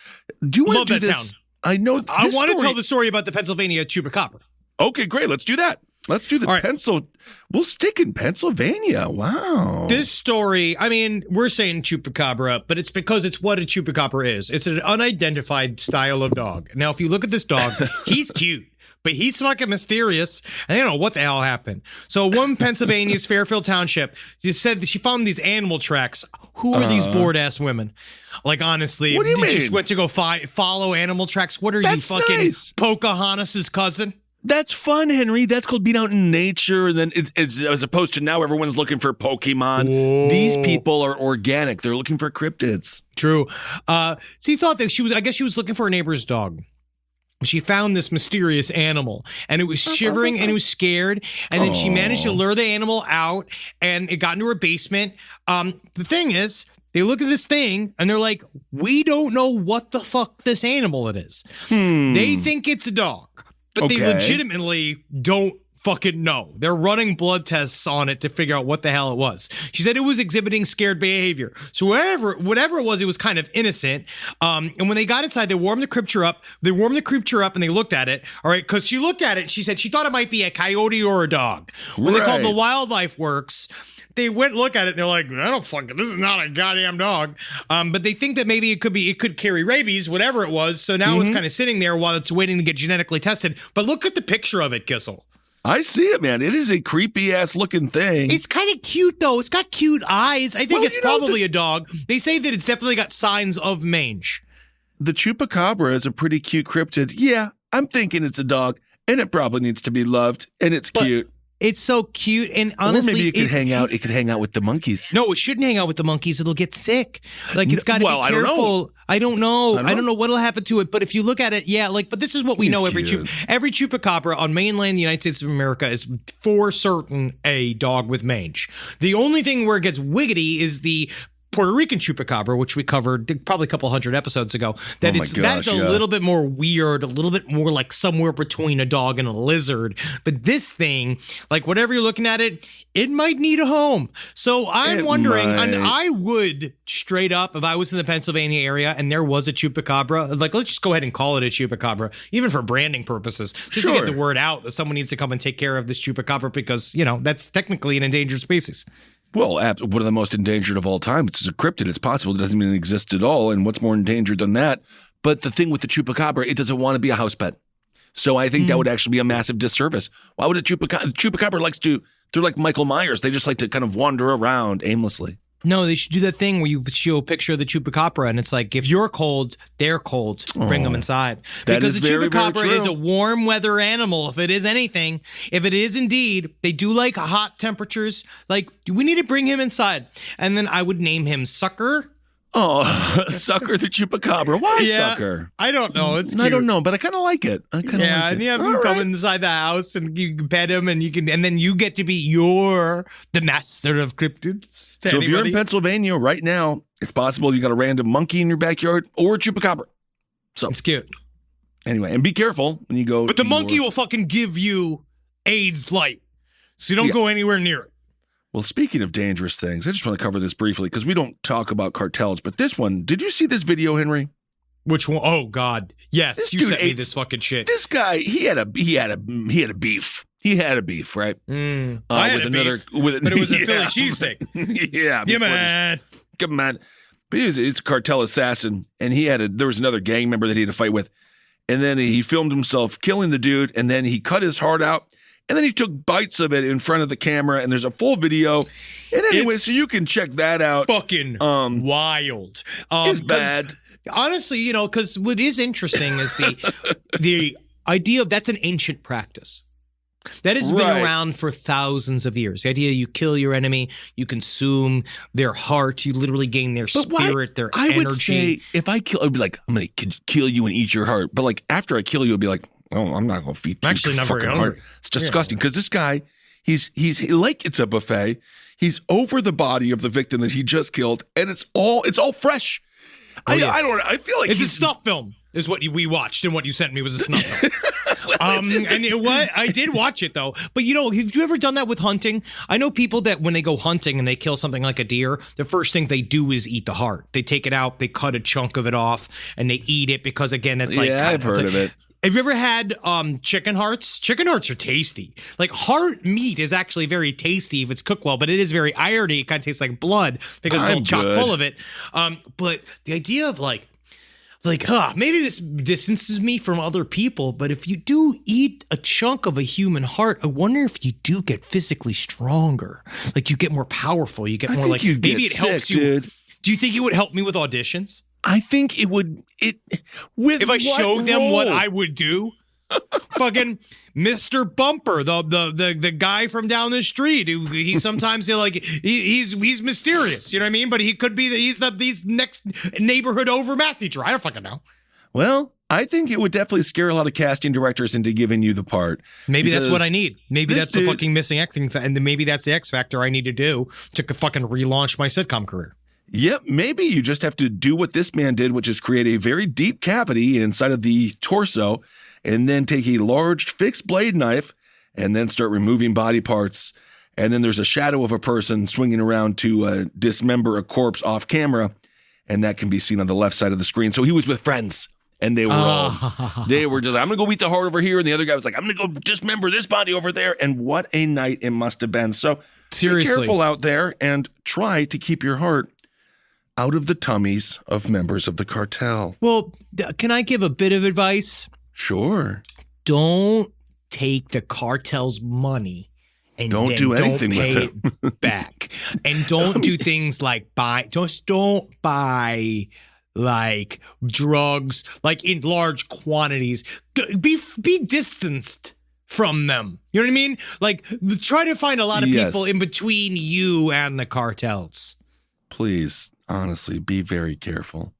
S7: Do you want to do this?
S8: Town.
S7: I know.
S8: I want to tell the story about the Pennsylvania ChupaCabra.
S7: Okay, great. Let's do that. Let's do the We'll stick in Pennsylvania. Wow.
S8: This story, I mean, we're saying Chupacabra, but it's because it's what a Chupacabra is. It's an unidentified style of dog. Now, if you look at this dog, he's cute. But he's fucking mysterious, and they don't know what the hell happened. So one Pennsylvania's Fairfield Township, she said that she found these animal tracks. Who are these bored-ass women? Like, honestly,
S7: what do you mean?
S8: Just went to go follow animal tracks? What are you, fucking nice. Pocahontas' cousin?
S7: That's fun, Henry. That's called being out in nature. And then it's as opposed to now everyone's looking for Pokemon. Whoa. These people are organic. They're looking for cryptids.
S8: True. So he thought that I guess she was looking for a neighbor's dog. she found this mysterious animal, and it was shivering and it was scared. And then she managed to lure the animal out, and it got into her basement. The thing is, they look at this thing and they're like, we don't know what the fuck this animal it is. They think it's a dog, but they legitimately don't fucking know. They're running blood tests on it to figure out what the hell it was. She said it was exhibiting scared behavior. So whatever it was kind of innocent. And when they got inside, they warmed the creature up. And they looked at it. All right. Because she looked at it. She said she thought it might be a coyote or a dog. When they called the wildlife works, they went look at it and they're like, I don't fucking, this is not a goddamn dog. But they think that maybe it could carry rabies, whatever it was. So now it's kind of sitting there while it's waiting to get genetically tested. But look at the picture of it, Kissel.
S7: I see it, man. It is a creepy ass looking thing.
S8: It's kind of cute, though. It's got cute eyes. I think it's probably a dog. They say that it's definitely got signs of mange.
S7: The chupacabra is a pretty cute cryptid. Yeah, I'm thinking it's a dog, and it probably needs to be loved, and it's cute.
S8: It's so cute, and honestly,
S7: or maybe it could hang out. It could hang out with the monkeys.
S8: No, it shouldn't hang out with the monkeys. It'll get sick. Like it's got to be careful. I don't know what'll happen to it. But if you look at it, but this is what we know. Every chupacabra on mainland the United States of America is for certain a dog with mange. The only thing where it gets wiggity is the Puerto Rican chupacabra, which we covered probably a couple hundred episodes ago. That is a little bit more weird, a little bit more like somewhere between a dog and a lizard. But this thing, like whatever you're looking at it might need a home. So I'm wondering, and I would straight up, if I was in the Pennsylvania area and there was a chupacabra, like let's just go ahead and call it a chupacabra, even for branding purposes, just to get the word out that someone needs to come and take care of this chupacabra because, that's technically an endangered species.
S7: Well, one of the most endangered of all time. It's a cryptid. It's possible. It doesn't even exist at all. And what's more endangered than that? But the thing with the chupacabra, it doesn't want to be a house pet. So I think that would actually be a massive disservice. Why would a chupacabra likes to, they're like Michael Myers. They just like to kind of wander around aimlessly.
S8: No, they should do that thing where you show a picture of the chupacabra and it's like, if you're cold, they're cold. Bring them inside. Because the chupacabra is a warm weather animal. If it is anything, if it is indeed, they do like hot temperatures. Like, we need to bring him inside. And then I would name him Sucker.
S7: Oh, Sucker the chupacabra. Why Sucker?
S8: I don't know. It's cute.
S7: I don't know, but I kind of like it.
S8: And you have him come inside the house and you can pet him and then you get to be the master of cryptids.
S7: So if you're in Pennsylvania right now, it's possible you got a random monkey in your backyard or a chupacabra. So
S8: it's cute.
S7: Anyway, and be careful when you go.
S8: But the monkey will fucking give you AIDS light. So you don't go anywhere near it.
S7: Well, speaking of dangerous things, I just want to cover this briefly because we don't talk about cartels. But this one, did you see this video, Henry?
S8: Which one? Oh God, yes! You sent me this fucking shit.
S7: This guy, he had a beef. He had a beef, right?
S8: I had a beef, but it was a Philly cheesesteak.
S7: Yeah, man. Come on. But he's a cartel assassin, and there was another gang member that he had to fight with, and then he filmed himself killing the dude, and then he cut his heart out. And then he took bites of it in front of the camera, and there's a full video. And anyway, so you can check that out.
S8: Fucking wild.
S7: It's bad.
S8: Honestly, because what is interesting is the idea of that's an ancient practice. That has been around for thousands of years. The idea you kill your enemy, you consume their heart, you literally gain their spirit, their energy.
S7: I would say if I kill, I'd be like, I'm going to kill you and eat your heart. But like after I kill you, I'd be like, oh, I'm not going to feed you.
S8: Actually, not very hungry.
S7: Heart. It's disgusting because this guy, he's like it's a buffet. He's over the body of the victim that he just killed, and it's all fresh. I feel like
S8: it's a snuff film. Is what we watched, and what you sent me was a snuff film. I did watch it though. But have you ever done that with hunting? I know people that when they go hunting and they kill something like a deer, the first thing they do is eat the heart. They take it out, they cut a chunk of it off, and they eat it because again, it's like
S7: I've heard of it.
S8: Have you ever had chicken hearts? Chicken hearts are tasty. Like heart meat is actually very tasty if it's cooked well, but it is very irony. It kind of tastes like blood because it's all chock full of it. But the idea of maybe this distances me from other people, but if you do eat a chunk of a human heart, I wonder if you do get physically stronger. Like you get more powerful. You get more like maybe it helps you. Dude. Do you think it would help me with auditions?
S7: I think it would.
S8: If I showed them what I would do, fucking Mr. Bumper, the guy from down the street who he sometimes he's mysterious, you know what I mean? But he could be he's next neighborhood over math teacher. I don't fucking know.
S7: Well, I think it would definitely scare a lot of casting directors into giving you the part.
S8: Maybe that's what I need. Maybe that's the fucking missing X thing, and maybe that's the X factor I need to do to fucking relaunch my sitcom career.
S7: Yep, maybe you just have to do what this man did, which is create a very deep cavity inside of the torso, and then take a large fixed blade knife, and then start removing body parts. And then there's a shadow of a person swinging around to dismember a corpse off camera, and that can be seen on the left side of the screen. So he was with friends. And they were just like, I'm going to go eat the heart over here. And the other guy was like, I'm going to go dismember this body over there. And what a night it must have been. So seriously, be careful out there and try to keep your heart out of the tummies of members of the cartel.
S8: Well, can I give a bit of advice?
S7: Sure.
S8: Don't take the cartel's money and
S7: don't do anything with
S8: it back. And don't do things like don't buy like drugs, like in large quantities. Be distanced from them. You know what I mean? Like, try to find a lot of people in between you and the cartels.
S7: Please, honestly, be very careful.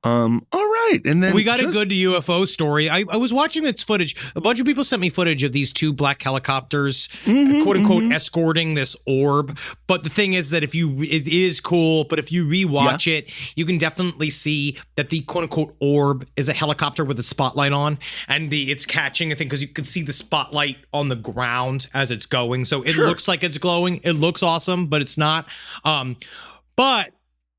S7: All right. And then
S8: we got a good UFO story. I was watching this footage. A bunch of people sent me footage of these two black helicopters, quote unquote, escorting this orb. But the thing is that it is cool, but if you rewatch it, you can definitely see that the quote unquote orb is a helicopter with a spotlight on, and it's catching a thing because you can see the spotlight on the ground as it's going. So it looks like it's glowing. It looks awesome, but it's not. But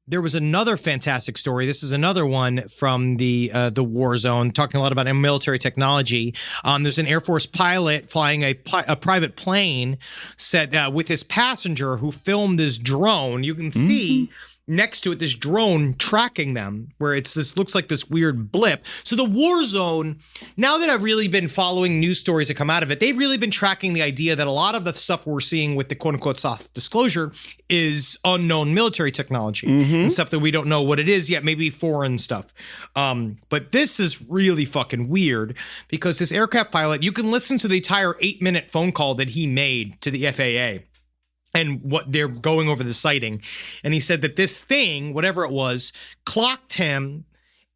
S8: there was another fantastic story. This is another one from the war zone, talking a lot about military technology. There's an Air Force pilot flying a private plane with his passenger who filmed this drone. You can see next to it this drone tracking them, where looks like this weird blip. So the war zone, now that I've really been following news stories that come out of it, they've really been tracking the idea that a lot of the stuff we're seeing with the quote unquote soft disclosure is unknown military technology and stuff that we don't know what it is yet, maybe foreign stuff. But this is really fucking weird because this aircraft pilot, you can listen to the entire 8-minute phone call that he made to the FAA. And what they're going over the sighting. And he said that this thing, whatever it was, clocked him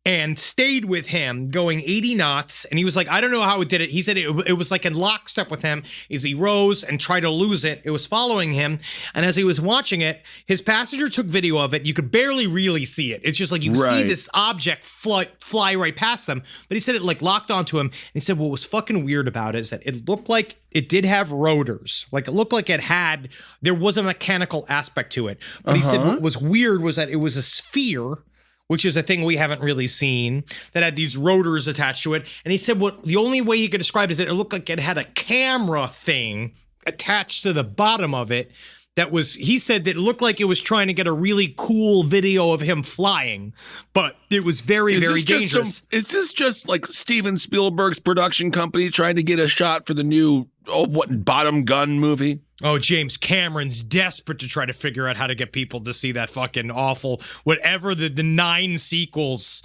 S8: and stayed with him going 80 knots. And he was like, I don't know how it did it. He said it was like in lockstep with him as he rose and tried to lose it. It was following him. And as he was watching it, his passenger took video of it. You could barely really see it. It's just like you see this object fly right past them. But he said it like locked onto him. And he said what was fucking weird about it is that it looked like it did have rotors. Like it looked like there was a mechanical aspect to it. But he said what was weird was that it was a sphere, which is a thing we haven't really seen, that had these rotors attached to it. And he said the only way he could describe it is that it looked like it had a camera thing attached to the bottom of it he said that it looked like it was trying to get a really cool video of him flying, but it was very, very dangerous.
S7: Is this just like Steven Spielberg's production company trying to get a shot for the new Bottom Gun movie?
S8: Oh, James Cameron's desperate to try to figure out how to get people to see that fucking awful, whatever the 9 sequels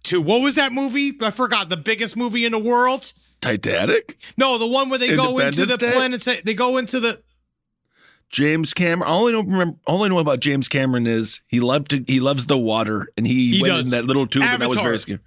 S8: to, what was that movie? I forgot, the biggest movie in the world?
S7: Titanic?
S8: No, the one where they go into the planet, they go into the...
S7: James Cameron. All I know about James Cameron is he loves the water, and he went in that little tube, and that was very scary.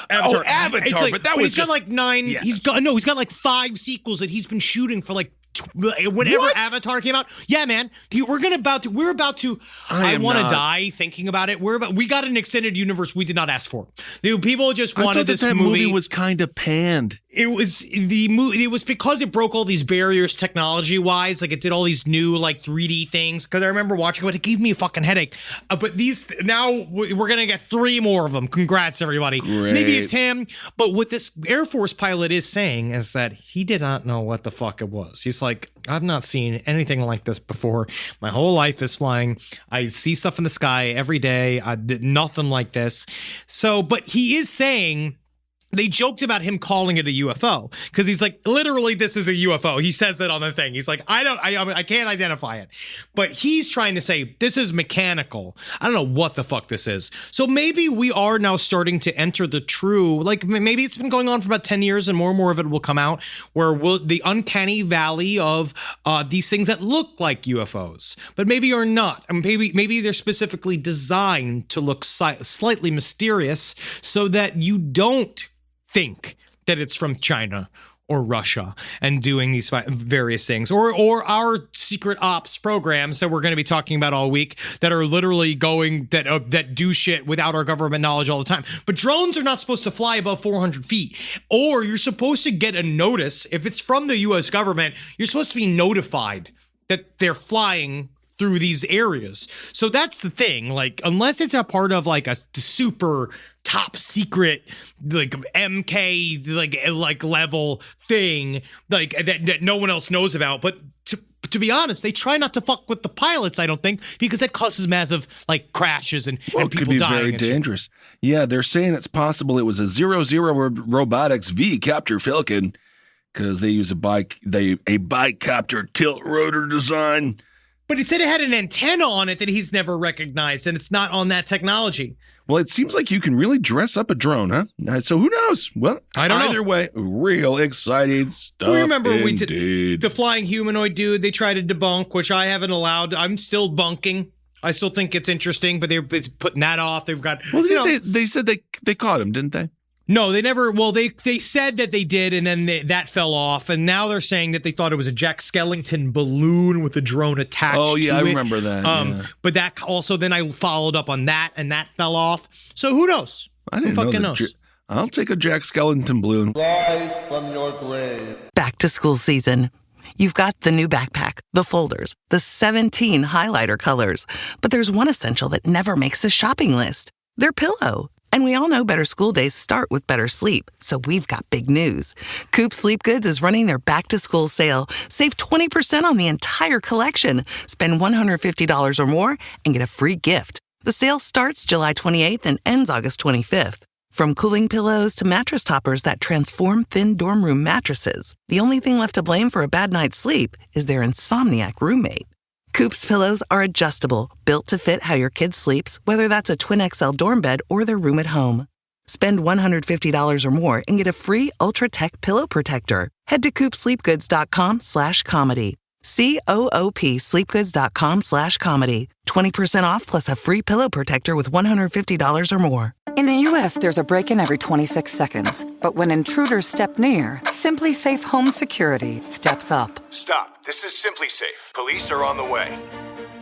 S8: Avatar.
S7: Avatar,
S8: like,
S7: but that was
S8: he's got like 9. Yes. He's got like 5 sequels that he's been shooting for like whenever Avatar came out. Yeah, man. We're about to I want to die thinking about it. We got an extended universe we did not ask for. People just wanted this movie.
S7: Was kind of panned.
S8: It was it was because it broke all these barriers technology wise. Like it did all these new like 3D things. Because I remember watching it, it gave me a fucking headache. But these now we're gonna get 3 more of them. Congrats, everybody.
S7: Great.
S8: Maybe it's him. But what this Air Force pilot is saying is that he did not know what the fuck it was. He's like, I've not seen anything like this before. My whole life is flying. I see stuff in the sky every day. I did nothing like this. So, but he is saying. They joked about him calling it a UFO because he's like, literally, this is a UFO. He says that on the thing. He's like, I can't identify it. But he's trying to say this is mechanical. I don't know what the fuck this is. So maybe we are now starting to enter the true, like maybe it's been going on for about 10 years and more of it will come out where the uncanny valley of these things that look like UFOs, but maybe are not. I mean, maybe they're specifically designed to look slightly mysterious so that you don't think that it's from China or Russia and doing these various things, or our secret ops programs that we're going to be talking about all week that are literally going that do shit without our government knowledge all the time. But drones are not supposed to fly above 400 feet, or you're supposed to get a notice if it's from the U.S. government. You're supposed to be notified that they're flying through these areas. So that's the thing. Like, unless it's a part of like a super top secret, like MK, like level thing, like that no one else knows about. But to be honest, they try not to fuck with the pilots, I don't think, because that causes massive like crashes and people dying.
S7: It could be very dangerous. Yeah, they're saying it's possible it was a 00 Robotics V Captor Falcon because they use a bicopter tilt rotor design.
S8: But it said it had an antenna on it that he's never recognized, and it's not on that technology.
S7: Well, it seems like you can really dress up a drone, huh? So who knows? Well,
S8: I don't know.
S7: Either way, real exciting stuff.
S8: We remember
S7: indeed.
S8: The flying humanoid dude they tried to debunk, which I haven't allowed. I'm still bunking. I still think it's interesting, but they're putting that off. They've got.
S7: Well, they said they caught him, didn't they?
S8: No, they never. Well, they said that they did, and then that fell off. And now they're saying that they thought it was a Jack Skellington balloon with a drone attached to it.
S7: Oh, yeah, I remember that. Yeah.
S8: But that also, then I followed up on that, and that fell off. So who knows?
S7: I didn't
S8: who fucking
S7: know.
S8: knows?
S7: I'll take a Jack Skellington balloon.
S4: Rise from your grave.
S5: Back to school season. You've got the new backpack, the folders, the 17 highlighter colors. But there's one essential that never makes the shopping list. Their pillow. And we all know better school days start with better sleep, so we've got big news. Coop Sleep Goods is running their back-to-school sale. Save 20% on the entire collection. Spend $150 or more and get a free gift. The sale starts July 28th and ends August 25th. From cooling pillows to mattress toppers that transform thin dorm room mattresses, the only thing left to blame for a bad night's sleep is their insomniac roommate. Coop's pillows are adjustable, built to fit how your kid sleeps, whether that's a twin XL dorm bed or their room at home. Spend $150 or more and get a free Ultra Tech pillow protector. Head to coopsleepgoods.com/comedy. COOP sleepgoods.com/comedy. 20% off plus a free pillow protector with $150 or more.
S10: In the U.S., there's a break-in every 26 seconds. But when intruders step near, Simply Safe Home Security steps up.
S11: Stop. This is Simply Safe. Police are on the way.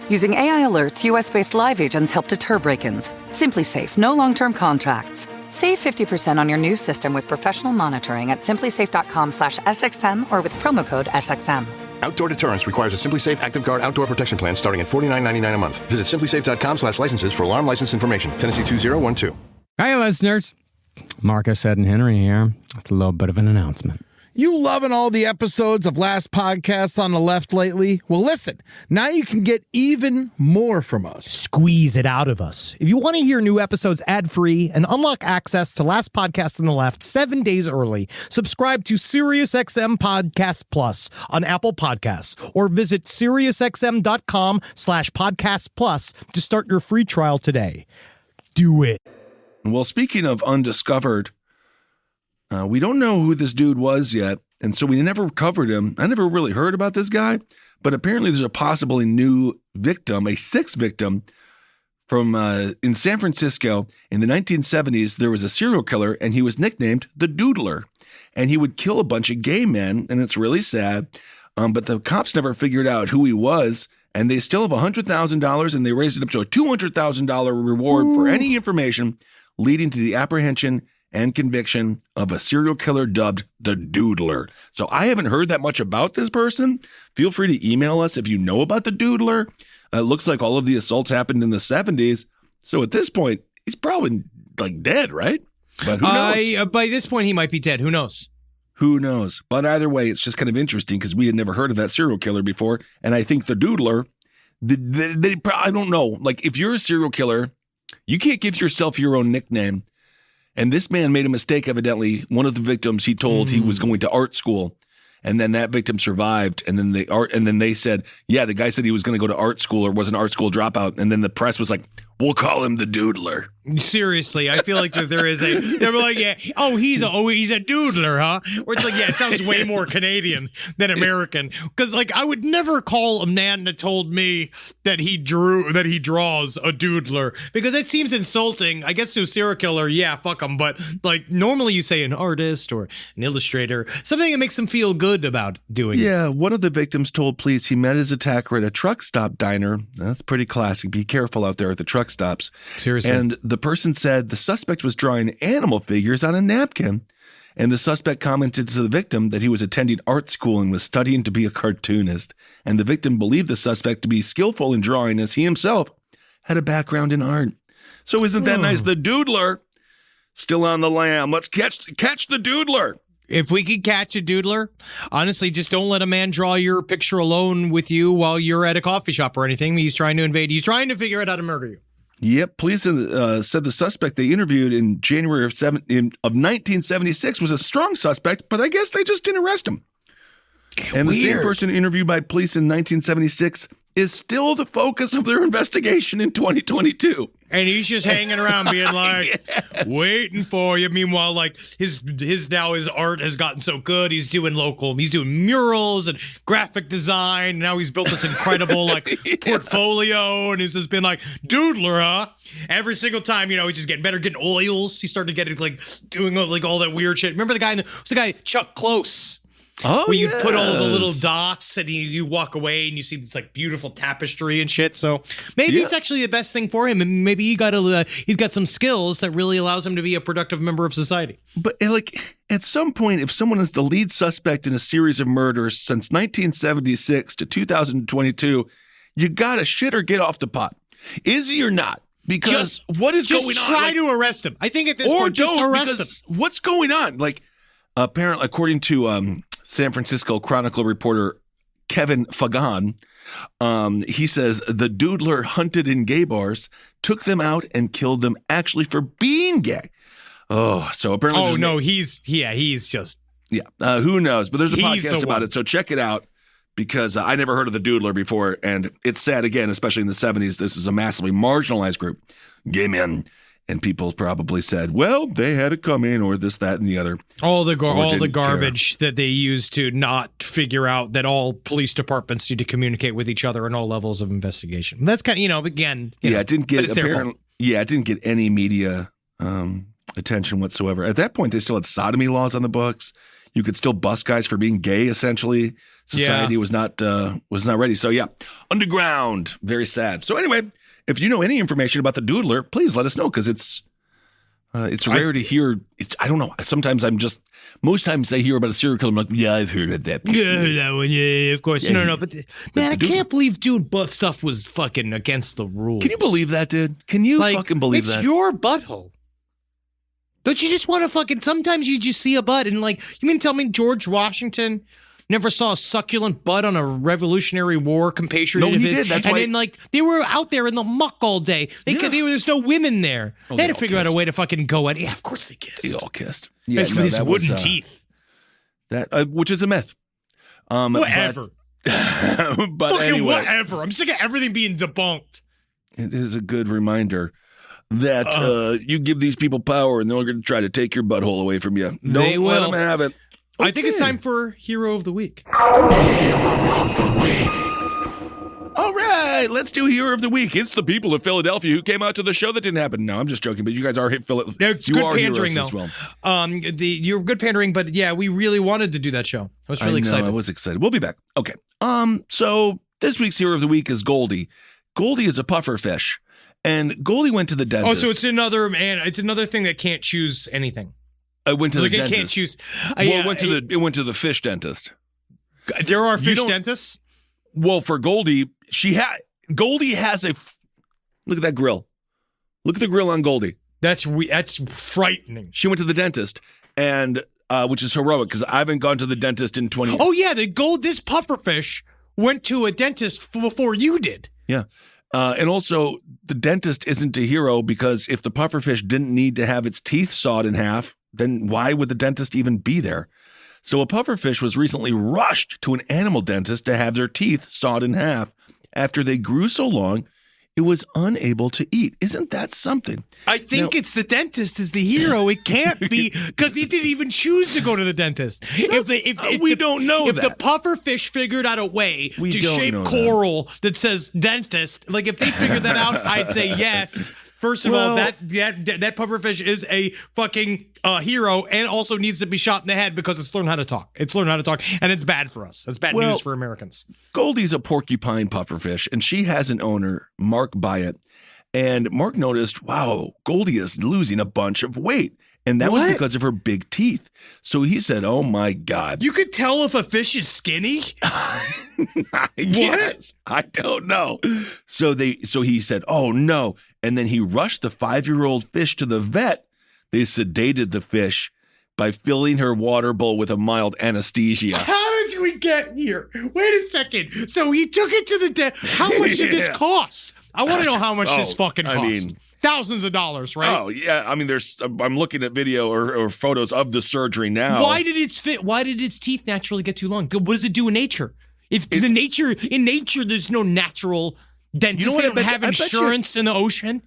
S10: Using AI alerts, U.S.-based live agents help deter break-ins. Simply Safe, no long-term contracts. Save 50% on your new system with professional monitoring at simplysafe.com/SXM or with promo code SXM.
S11: Outdoor deterrence requires a Simply Safe Active Guard outdoor protection plan starting at $49.99 a month. Visit simplysafe.com/licenses for alarm license information. Tennessee 2012.
S12: Hi, listeners. Marcus, Ed, and Henry here. It's a little bit of an announcement.
S9: You loving all the episodes of Last Podcasts on the Left lately? Well, listen, now you can get even more from us.
S13: Squeeze it out of us. If you want to hear new episodes ad-free and unlock access to Last Podcast on the Left 7 days early, subscribe to SiriusXM Podcast Plus on Apple Podcasts or visit SiriusXM.com/Podcast Plus to start your free trial today. Do it.
S7: Well, speaking of undiscovered, we don't know who this dude was yet, and so we never covered him. I never really heard about this guy, but apparently there's a possibly new victim, a sixth victim from in San Francisco. In the 1970s, there was a serial killer, and he was nicknamed the Doodler, and he would kill a bunch of gay men, and it's really sad, but the cops never figured out who he was, and they still have $100,000, and they raised it up to a $200,000 reward for any information leading to the apprehension and conviction of a serial killer dubbed the Doodler. So I haven't heard that much about this person. Feel free to email us if you know about the Doodler. It looks like all of the assaults happened in the 70s. So at this point, he's probably like dead, right? But who knows?
S8: By this point, he might be dead. Who knows?
S7: Who knows? But either way, it's just kind of interesting because we had never heard of that serial killer before. And I think the Doodler, I don't know. Like if you're a serial killer, you can't give yourself your own nickname. And this man made a mistake, evidently. One of the victims, he told he was going to art school. And then that victim survived. And then they said, yeah, the guy said he was going to go to art school or was an art school dropout. And then the press was like, We'll call him the Doodler.
S8: Seriously, I feel like that there is a. They're like, yeah, he's a doodler, huh? Or it's like, yeah, it sounds way more Canadian than American. Because like, I would never call a man that told me that he draws a doodler, because it seems insulting. I guess to a serial killer, yeah, fuck him. But like, normally you say an artist or an illustrator, something that makes them feel good about doing it.
S7: Yeah, one of the victims told police he met his attacker at a truck stop diner. That's pretty classic. Be careful out there at the truck stops.
S8: Seriously.
S7: And the person said the suspect was drawing animal figures on a napkin. And the suspect commented to the victim that he was attending art school and was studying to be a cartoonist. And the victim believed the suspect to be skillful in drawing, as he himself had a background in art. So isn't that nice? The Doodler still on the lam. Let's catch the Doodler.
S8: If we could catch a doodler, honestly, just don't let a man draw your picture alone with you while you're at a coffee shop or anything. He's trying to invade. He's trying to figure out how to murder you.
S7: Yep. Police said the suspect they interviewed in January of 1976 was a strong suspect, but I guess they just didn't arrest him. And the same person interviewed by police in 1976 is still the focus of their investigation in 2022.
S8: And he's just hanging around being like, waiting for you. Meanwhile, like his art has gotten so good. He's doing murals and graphic design. Now he's built this incredible portfolio, and he's just been like, doodler, huh? Every single time, he's just getting better, getting oils. He started getting doing all that weird shit. Remember the guy Chuck Close?
S7: Oh,
S8: where you put all the little dots and you walk away and you see this beautiful tapestry and shit. So maybe it's actually the best thing for him, and maybe he's got some skills that really allows him to be a productive member of society.
S7: But at some point, if someone is the lead suspect in a series of murders since 1976 to 2022, you gotta shit or get off the pot. Is he or not? Because what is going on?
S8: Just try to arrest him. I think at this point, just arrest him.
S7: What's going on? Apparently, according to San Francisco Chronicle reporter Kevin Fagan, he says the doodler hunted in gay bars, took them out, and killed them actually for being gay. Oh, so apparently...
S8: Oh, no, he's just...
S7: Yeah, who knows? But there's a podcast about it, so check it out, because I never heard of the doodler before, and it's sad, again, especially in the 70s, this is a massively marginalized group. Gay men. And people probably said, well, they had it coming, or this, that, and the other.
S8: All the garbage that they use to not figure out that all police departments need to communicate with each other in all levels of investigation. That's kind of, again.
S7: It didn't get any media attention whatsoever. At that point, they still had sodomy laws on the books. You could still bust guys for being gay. Essentially, society was not ready. So underground, very sad. So anyway. If you know any information about the doodler, please let us know, because it's rare to hear. I don't know. Most times I hear about a serial killer, I'm like, yeah, I've heard of that.
S8: Yeah, that one, yeah, of course. No, but man, I can't believe doing butt stuff was fucking against the rules.
S7: Can you believe that, dude? Can you fucking believe that?
S8: It's your butthole. Don't you just want to sometimes you just see a butt and you mean tell me George Washington never saw a succulent butt on a Revolutionary War compatriot of his?
S7: No, he did. That's why.
S8: And then, they were out there in the muck all day. There's no women there. They had to figure out a way to fucking go at it. Yeah, of course they kissed.
S7: They all kissed.
S8: Yeah, with his wooden teeth.
S7: That which is a myth.
S8: Whatever.
S7: But
S8: fucking
S7: anyway.
S8: whatever. I'm sick of everything being debunked.
S7: It is a good reminder that you give these people power and they're going to try to take your butthole away from you. Don't let them have it.
S8: I think it's time for Hero of the Week.
S7: All right, let's do Hero of the Week. It's the people of Philadelphia who came out to the show that didn't happen. No, I'm just joking, but you guys are Philadelphia.
S8: It's good pandering, though. Well. You're good pandering, but yeah, we really wanted to do that show. I was really excited.
S7: I was excited. We'll be back. Okay. So this week's Hero of the Week is Goldie. Goldie is a puffer fish, and Goldie went to the dentist.
S8: Oh, so it's another thing that can't choose anything.
S7: I went to the
S8: dentist.
S7: It
S8: can't choose.
S7: It went to the fish dentist.
S8: There are fish dentists?
S7: Well, for Goldie, Goldie has a look at that grill. Look at the grill on Goldie.
S8: That's frightening.
S7: She went to the dentist, and which is heroic, because I haven't gone to the dentist in 20 years.
S8: Oh yeah, this pufferfish went to a dentist before you did.
S7: Yeah. And also, the dentist isn't a hero, because if the pufferfish didn't need to have its teeth sawed in half, then why would the dentist even be there? So a pufferfish was recently rushed to an animal dentist to have their teeth sawed in half after they grew so long it was unable to eat. Isn't that something?
S8: I think it's the dentist is the hero. It can't be because he didn't even choose to go to the dentist.
S7: We don't know
S8: if
S7: that.
S8: the pufferfish figured out a way to shape
S7: know
S8: coral that says dentist, like if they figured that out, I'd say yes. First of all, that pufferfish is a fucking hero and also needs to be shot in the head because it's learned how to talk. It's learned how to talk, and it's bad for us. It's bad news for Americans.
S7: Goldie's a porcupine pufferfish, and she has an owner, Mark Byatt. And Mark noticed, wow, Goldie is losing a bunch of weight. And that was because of her big teeth. So he said, oh, my God.
S8: You could tell if a fish is skinny?
S7: Yes, I don't know. So he said, oh, no. And then he rushed the 5-year-old fish to the vet. They sedated the fish by filling her water bowl with a mild anesthesia.
S8: How did we get here? Wait a second. So he took it to the dentist. How much did this cost? I want to know how much this fucking cost.
S7: I mean,
S8: thousands of dollars, right?
S7: Oh, yeah. I mean, I'm looking at video or photos of the surgery now.
S8: Why did its teeth naturally get too long? What does it do in nature? In nature, there's no natural dentist. You know what? They don't have insurance in the ocean.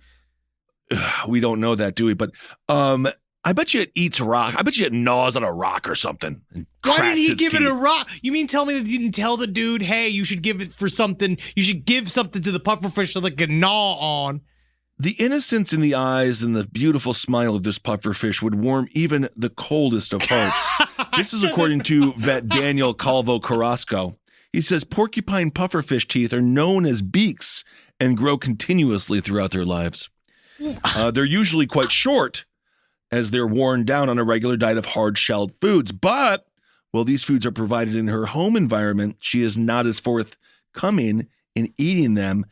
S7: We don't know that, do we? But I bet you it eats rock. I bet you it gnaws on a rock or something.
S8: Why didn't he give it a rock? You mean tell me that you didn't tell the dude, hey, you should give it for something. You should give something to the pufferfish so they can gnaw on.
S7: The innocence in the eyes and the beautiful smile of this pufferfish would warm even the coldest of hearts. This is according to vet Daniel Calvo Carrasco. He says porcupine pufferfish teeth are known as beaks and grow continuously throughout their lives. They're usually quite short as they're worn down on a regular diet of hard-shelled foods. But while these foods are provided in her home environment, she is not as forthcoming in eating them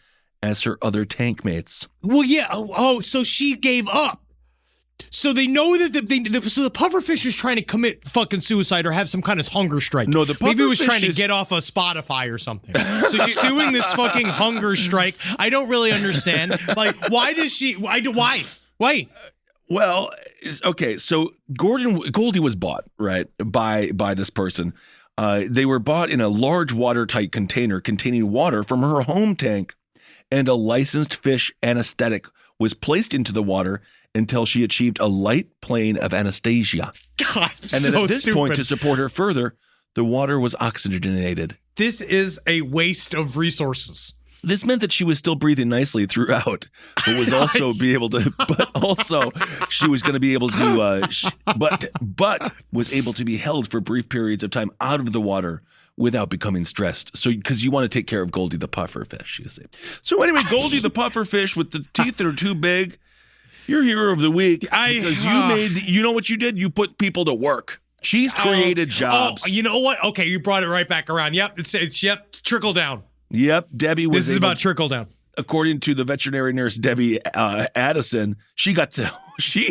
S7: as her other tank mates.
S8: Well, yeah. So she gave up. So they know that the pufferfish was trying to commit fucking suicide or have some kind of hunger strike.
S7: No, the pufferfish
S8: maybe it was trying to get off of Spotify or something. So she's doing this fucking hunger strike. I don't really understand. Like, why does she? Why?
S7: Well, okay. So Goldie was bought by this person. They were bought in a large watertight container containing water from her home tank, and a licensed fish anesthetic was placed into the water until she achieved a light plane of anesthesia.
S8: God,
S7: and then at this point, to support her further, the water was oxygenated.
S8: This is a waste of resources.
S7: This meant that she was still breathing nicely throughout, but was also she was going to be able to, but was able to be held for brief periods of time out of the water without becoming stressed. So, because you want to take care of Goldie the pufferfish, you see. So anyway, Goldie the pufferfish with the teeth that are too big, you're hero of the week because you know what you did? You put people to work. She's created jobs.
S8: Oh, you know what? Okay, you brought it right back around. Yep, it's trickle down.
S7: Yep, Debbie was.
S8: This is about trickle down.
S7: According to the veterinary nurse Debbie Addison, she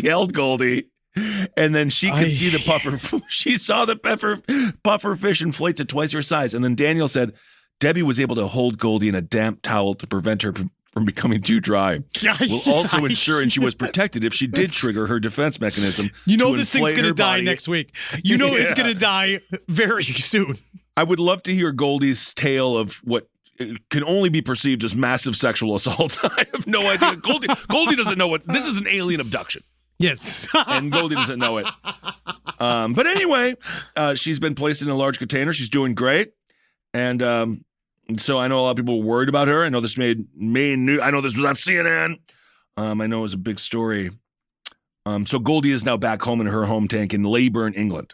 S7: held Goldie, and then she could see the puffer. She saw the pufferfish inflate to twice her size, and then Daniel said Debbie was able to hold Goldie in a damp towel to prevent her from becoming too dry. Will also ensure, and she was protected if she did trigger her defense mechanism.
S8: You know this thing's gonna die next week. You know it's gonna die very soon.
S7: I would love to hear Goldie's tale of what can only be perceived as massive sexual assault. I have no idea. Goldie doesn't know what this is. An alien abduction.
S8: Yes,
S7: and Goldie doesn't know it. But anyway, she's been placed in a large container. She's doing great, and so I know a lot of people were worried about her. I know this made news. I know this was on CNN. I know it was a big story. So Goldie is now back home in her home tank in Leyburn, England.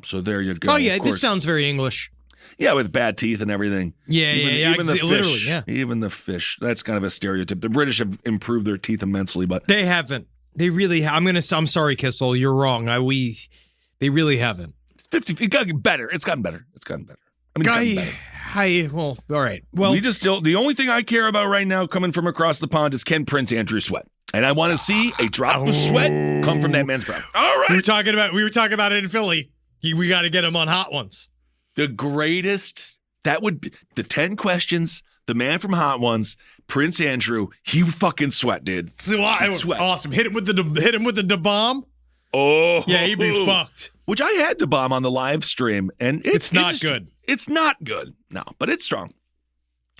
S7: So there you go.
S8: Oh yeah, this sounds very English.
S7: Yeah, with bad teeth and everything.
S8: Yeah,
S7: even the fish,
S8: literally, yeah.
S7: Even the fish. That's kind of a stereotype. The British have improved their teeth immensely, but
S8: they haven't. They really have. I'm sorry, Kissel. You're wrong. They really haven't.
S7: It's 50. It got better. It's gotten better. It's gotten better. I mean, it's gotten better.
S8: Well, all right. Well,
S7: the only thing I care about right now coming from across the pond is can Prince Andrew sweat? And I want to see a drop of sweat come from that man's breath. All right.
S8: We were talking about it in Philly. We got to get him on Hot Ones.
S7: The greatest, that would be the 10 questions, the man from Hot Ones, Prince Andrew, he fucking sweat, dude.
S8: Sweat. Awesome. Hit him with the bomb.
S7: Oh.
S8: Yeah, he'd be fucked.
S7: Which I had to bomb on the live stream, and
S8: it's not good.
S7: It's not good. No, but it's strong.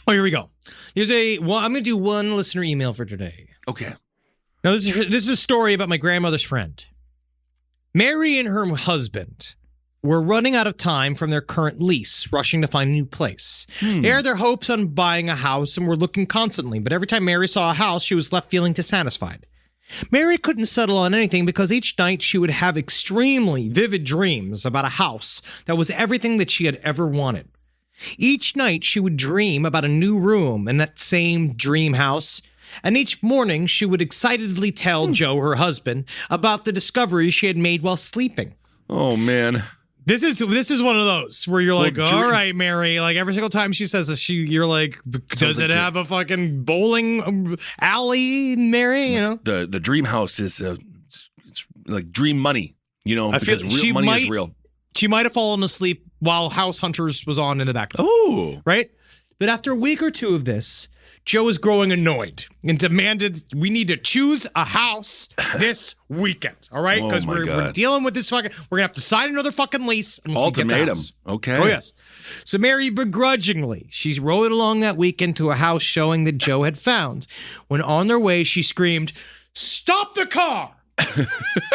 S8: Oh, here we go. I'm going to do one listener email for today.
S7: Okay.
S8: Now, this is a story about my grandmother's friend. Mary and her husband were running out of time from their current lease, rushing to find a new place. They had their hopes on buying a house and were looking constantly, but every time Mary saw a house, she was left feeling dissatisfied. Mary couldn't settle on anything because each night she would have extremely vivid dreams about a house that was everything that she had ever wanted. Each night she would dream about a new room in that same dream house, and each morning she would excitedly tell Joe, her husband, about the discoveries she had made while sleeping.
S7: Oh, man.
S8: This is one of those where you're like, all right, Mary. Like every single time she says this, you're like, does it have a fucking bowling alley, Mary? You know,
S7: the dream house is it's like dream money. You know,
S8: I feel
S7: because money is real.
S8: She might have fallen asleep while House Hunters was on in the background.
S7: Oh,
S8: right. But after a week or two of this, Joe was growing annoyed and demanded we need to choose a house this weekend. All right, because we're dealing with this we're gonna have to sign another fucking lease.
S7: Ultimatum. Okay.
S8: Oh yes. So Mary begrudgingly, she rode along that weekend to a house showing that Joe had found. When on their way, she screamed, "Stop the car!"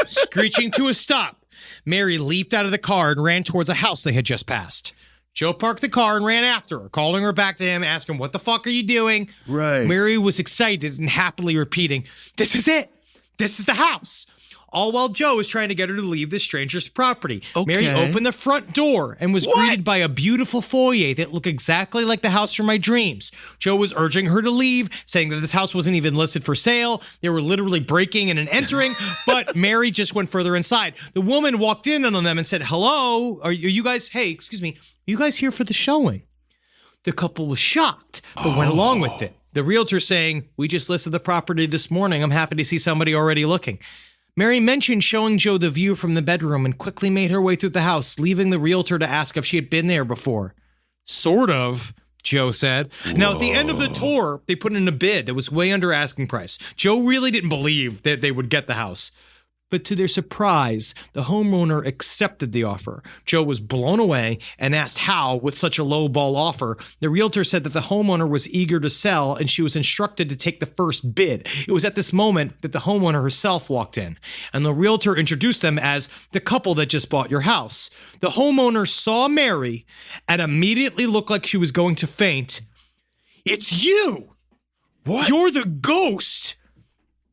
S8: Screeching to a stop. Mary leaped out of the car and ran towards a house they had just passed. Joe parked the car and ran after her, calling her back to him, asking, "What the fuck are you doing?"
S7: Right.
S8: Mary was excited and happily repeating, "This is it. This is the house." All while Joe was trying to get her to leave the stranger's property.
S7: Okay.
S8: Mary opened the front door and was greeted by a beautiful foyer that looked exactly like the house from my dreams. Joe was urging her to leave, saying that this house wasn't even listed for sale. They were literally breaking in and entering, but Mary just went further inside. The woman walked in on them and said, "Hello, are you guys, hey, excuse me, are you guys here for the showing?" The couple was shocked, but went along with it. The realtor saying, "We just listed the property this morning. I'm happy to see somebody already looking." Mary mentioned showing Joe the view from the bedroom and quickly made her way through the house, leaving the realtor to ask if she had been there before. "Sort of," Joe said. Whoa. Now, at the end of the tour, they put in a bid that was way under asking price. Joe really didn't believe that they would get the house. But to their surprise, the homeowner accepted the offer. Joe was blown away and asked how, with such a low-ball offer. The realtor said that the homeowner was eager to sell and she was instructed to take the first bid. It was at this moment that the homeowner herself walked in, and the realtor introduced them as the couple that just bought your house. The homeowner saw Mary and immediately looked like she was going to faint. "It's you! What? You're the ghost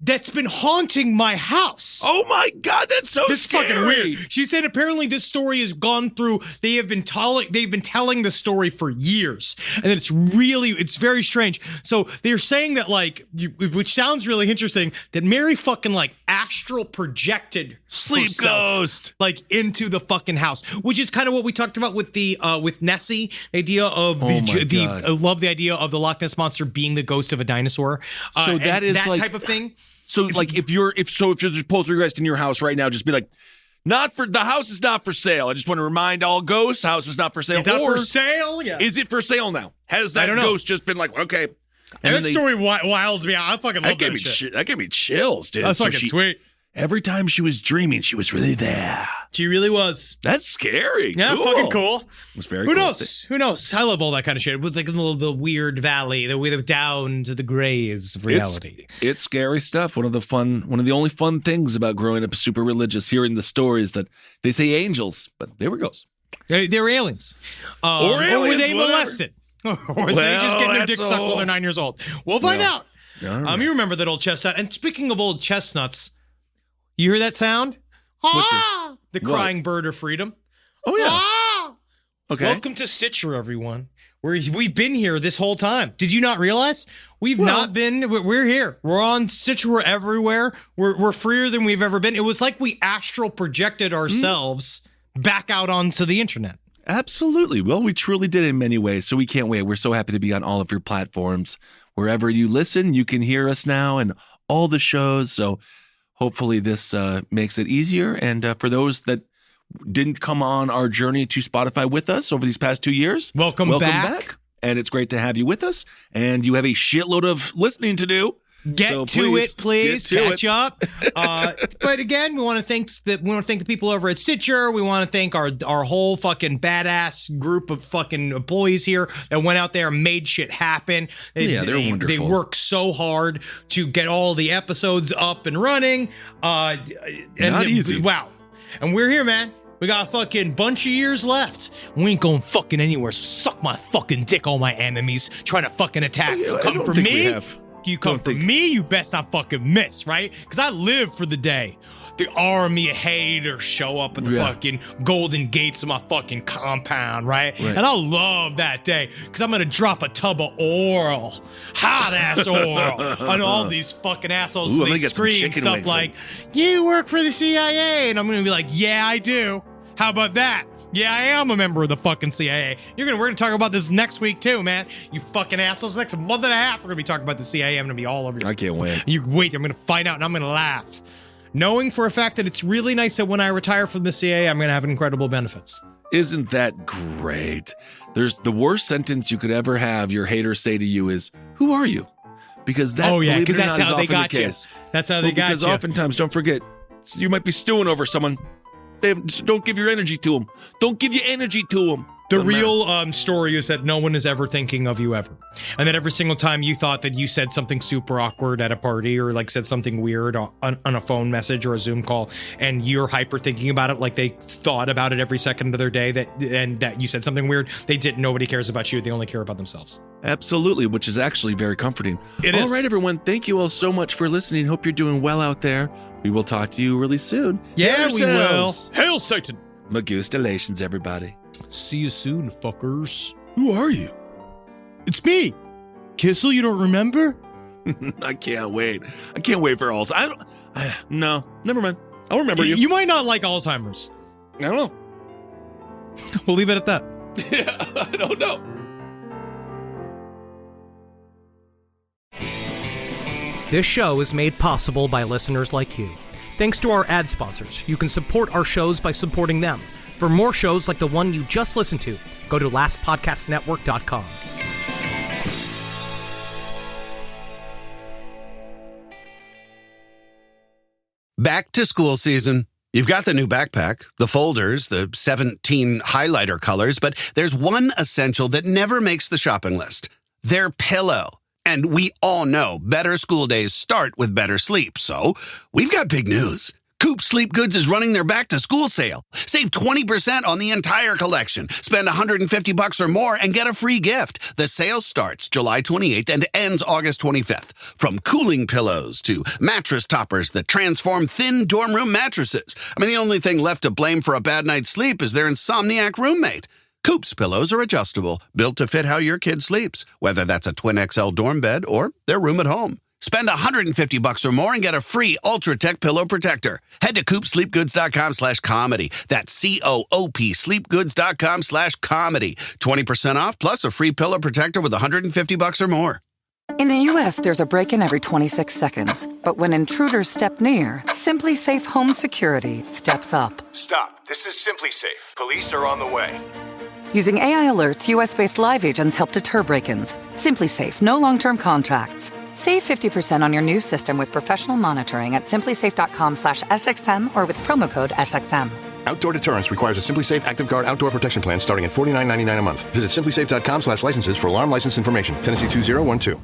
S8: that's been haunting my house."
S7: Oh my God, that's so scary.
S8: Fucking weird. She said apparently this story has gone through, they've been telling the story for years, and that it's very strange. So they're saying that, like, which sounds really interesting, that Mary fucking like astral projected
S7: sleep
S8: herself,
S7: ghost,
S8: like, into the fucking house, which is kind of what we talked about with the with Nessie, the idea of I love the idea of the Loch Ness Monster being the ghost of a dinosaur.
S7: So that is
S8: that
S7: like,
S8: type of thing.
S7: So like if you're just poltergeist in your house right now, just be like, the house is not for sale. I just want to remind all ghosts, house is not for sale.
S8: It's not for sale? Yeah.
S7: Is it for sale now? Has that ghost just been like, okay.
S8: And that story wilds me out. I fucking love that shit.
S7: That gave me chills, dude.
S8: That's fucking sweet.
S7: Every time she was dreaming, she was really there.
S8: She really was.
S7: That's scary.
S8: Yeah,
S7: cool.
S8: Fucking cool.
S7: It's very
S8: Who
S7: cool.
S8: knows? Who knows? I love all that kind of shit. With like the weird valley, the way down to the grays of reality.
S7: It's scary stuff. One of the only fun things about growing up super religious, hearing the stories that they say angels, but they were ghosts.
S8: They were aliens.
S7: Or aliens,
S8: or were they
S7: whatever.
S8: molested? Or were they just getting their dick sucked while they're 9 years old? We'll find out.
S7: Right.
S8: You remember that old chestnut. And speaking of old chestnuts, you hear that sound? Ah! The crying bird of freedom.
S7: Oh, yeah.
S8: Ah!
S7: Okay.
S8: Welcome to Stitcher, everyone. We've been here this whole time. Did you not realize? Not been. We're here. We're on Stitcher. We're everywhere. We're freer than we've ever been. It was like we astral projected ourselves back out onto the internet.
S7: Absolutely. Well, we truly did in many ways, so we can't wait. We're so happy to be on all of your platforms. Wherever you listen, you can hear us now and all the shows. So hopefully this makes it easier. And for those that didn't come on our journey to Spotify with us over these past 2 years,
S8: welcome back.
S7: And it's great to have you with us. And you have a shitload of listening to do.
S8: Get to it, please. Catch up. But again, we want to thank the people over at Stitcher. We want to thank our whole fucking badass group of fucking employees here that went out there and made shit happen.
S7: They're wonderful.
S8: They work so hard to get all the episodes up and running.
S7: Not easy.
S8: Wow. And we're here, man. We got a fucking bunch of years left. We ain't going fucking anywhere. So suck my fucking dick, all my enemies trying to fucking attack. Come for me. You come for me, you best not fucking miss, right? Because I live for the day the army of haters show up at the fucking golden gates of my fucking compound, right? And I love that day because I'm going to drop a tub of oil, hot ass oil, on all these fucking assholes. They scream stuff like, you work for the CIA. And I'm going to be like, yeah, I do. How about that? Yeah, I am a member of the fucking CIA. We're gonna talk about this next week too, man. You fucking assholes. Next month and a half, we're gonna be talking about the CIA. I'm gonna be all over you.
S7: I can't wait.
S8: You wait. I'm gonna find out, and I'm gonna laugh, knowing for a fact that it's really nice that when I retire from the CIA, I'm gonna have incredible benefits.
S7: Isn't that great? There's the worst sentence you could ever have your haters say to you is, "Who are you?" Because that,
S8: because that's how they got you. That's how they got you.
S7: Because oftentimes, don't forget, you might be stewing over someone. Don't give your energy to them. Don't give your energy to them.
S8: The real story is that no one is ever thinking of you ever. And that every single time you thought that you said something super awkward at a party or like said something weird on a phone message or a Zoom call, and you're hyper thinking about it like they thought about it every second of their day, that you said something weird, they didn't. Nobody cares about you. They only care about themselves.
S7: Absolutely, which is actually very comforting.
S8: It is.
S7: All right, everyone. Thank you all so much for listening. Hope you're doing well out there. We will talk to you really soon.
S8: Yeah, we will. Hail Satan.
S7: Magustalations, everybody.
S8: See you soon, fuckers.
S7: Who are you?
S8: It's me. Kissel, you don't remember?
S7: I can't wait. I can't wait for all. No, never mind. I'll remember you.
S8: You might not like Alzheimer's.
S7: I don't know.
S8: We'll leave it at that.
S7: Yeah, I don't know.
S13: This show is made possible by listeners like you. Thanks to our ad sponsors, you can support our shows by supporting them. For more shows like the one you just listened to, go to lastpodcastnetwork.com.
S14: Back to school season. You've got the new backpack, the folders, the 17 highlighter colors, but there's one essential that never makes the shopping list. Their pillow. And we all know better school days start with better sleep, so we've got big news. Coop Sleep Goods is running their back-to-school sale. Save 20% on the entire collection. Spend $150 or more and get a free gift. The sale starts July 28th and ends August 25th. From cooling pillows to mattress toppers that transform thin dorm room mattresses. I mean, the only thing left to blame for a bad night's sleep is their insomniac roommate. Coop's pillows are adjustable, built to fit how your kid sleeps, whether that's a twin XL dorm bed or their room at home. Spend $150 or more and get a free Ultra Tech pillow protector. Head to coopsleepgoods.com/comedy. That's COOP sleepgoods.com/comedy. 20% off plus a free pillow protector with $150 or more.
S10: In the U.S., there's a break-in every 26 seconds. But when intruders step near, Simply Safe Home Security steps up.
S15: Stop. This is Simply Safe. Police are on the way.
S10: Using AI alerts, U.S.-based live agents help deter break-ins. Simply Safe, no long-term contracts. Save 50% on your new system with professional monitoring at simplysafe.com/SXM or with promo code SXM.
S11: Outdoor deterrence requires a Simply Safe Active Guard outdoor protection plan starting at $49.99 a month. Visit simplysafe.com/licenses for alarm license information. Tennessee 2012.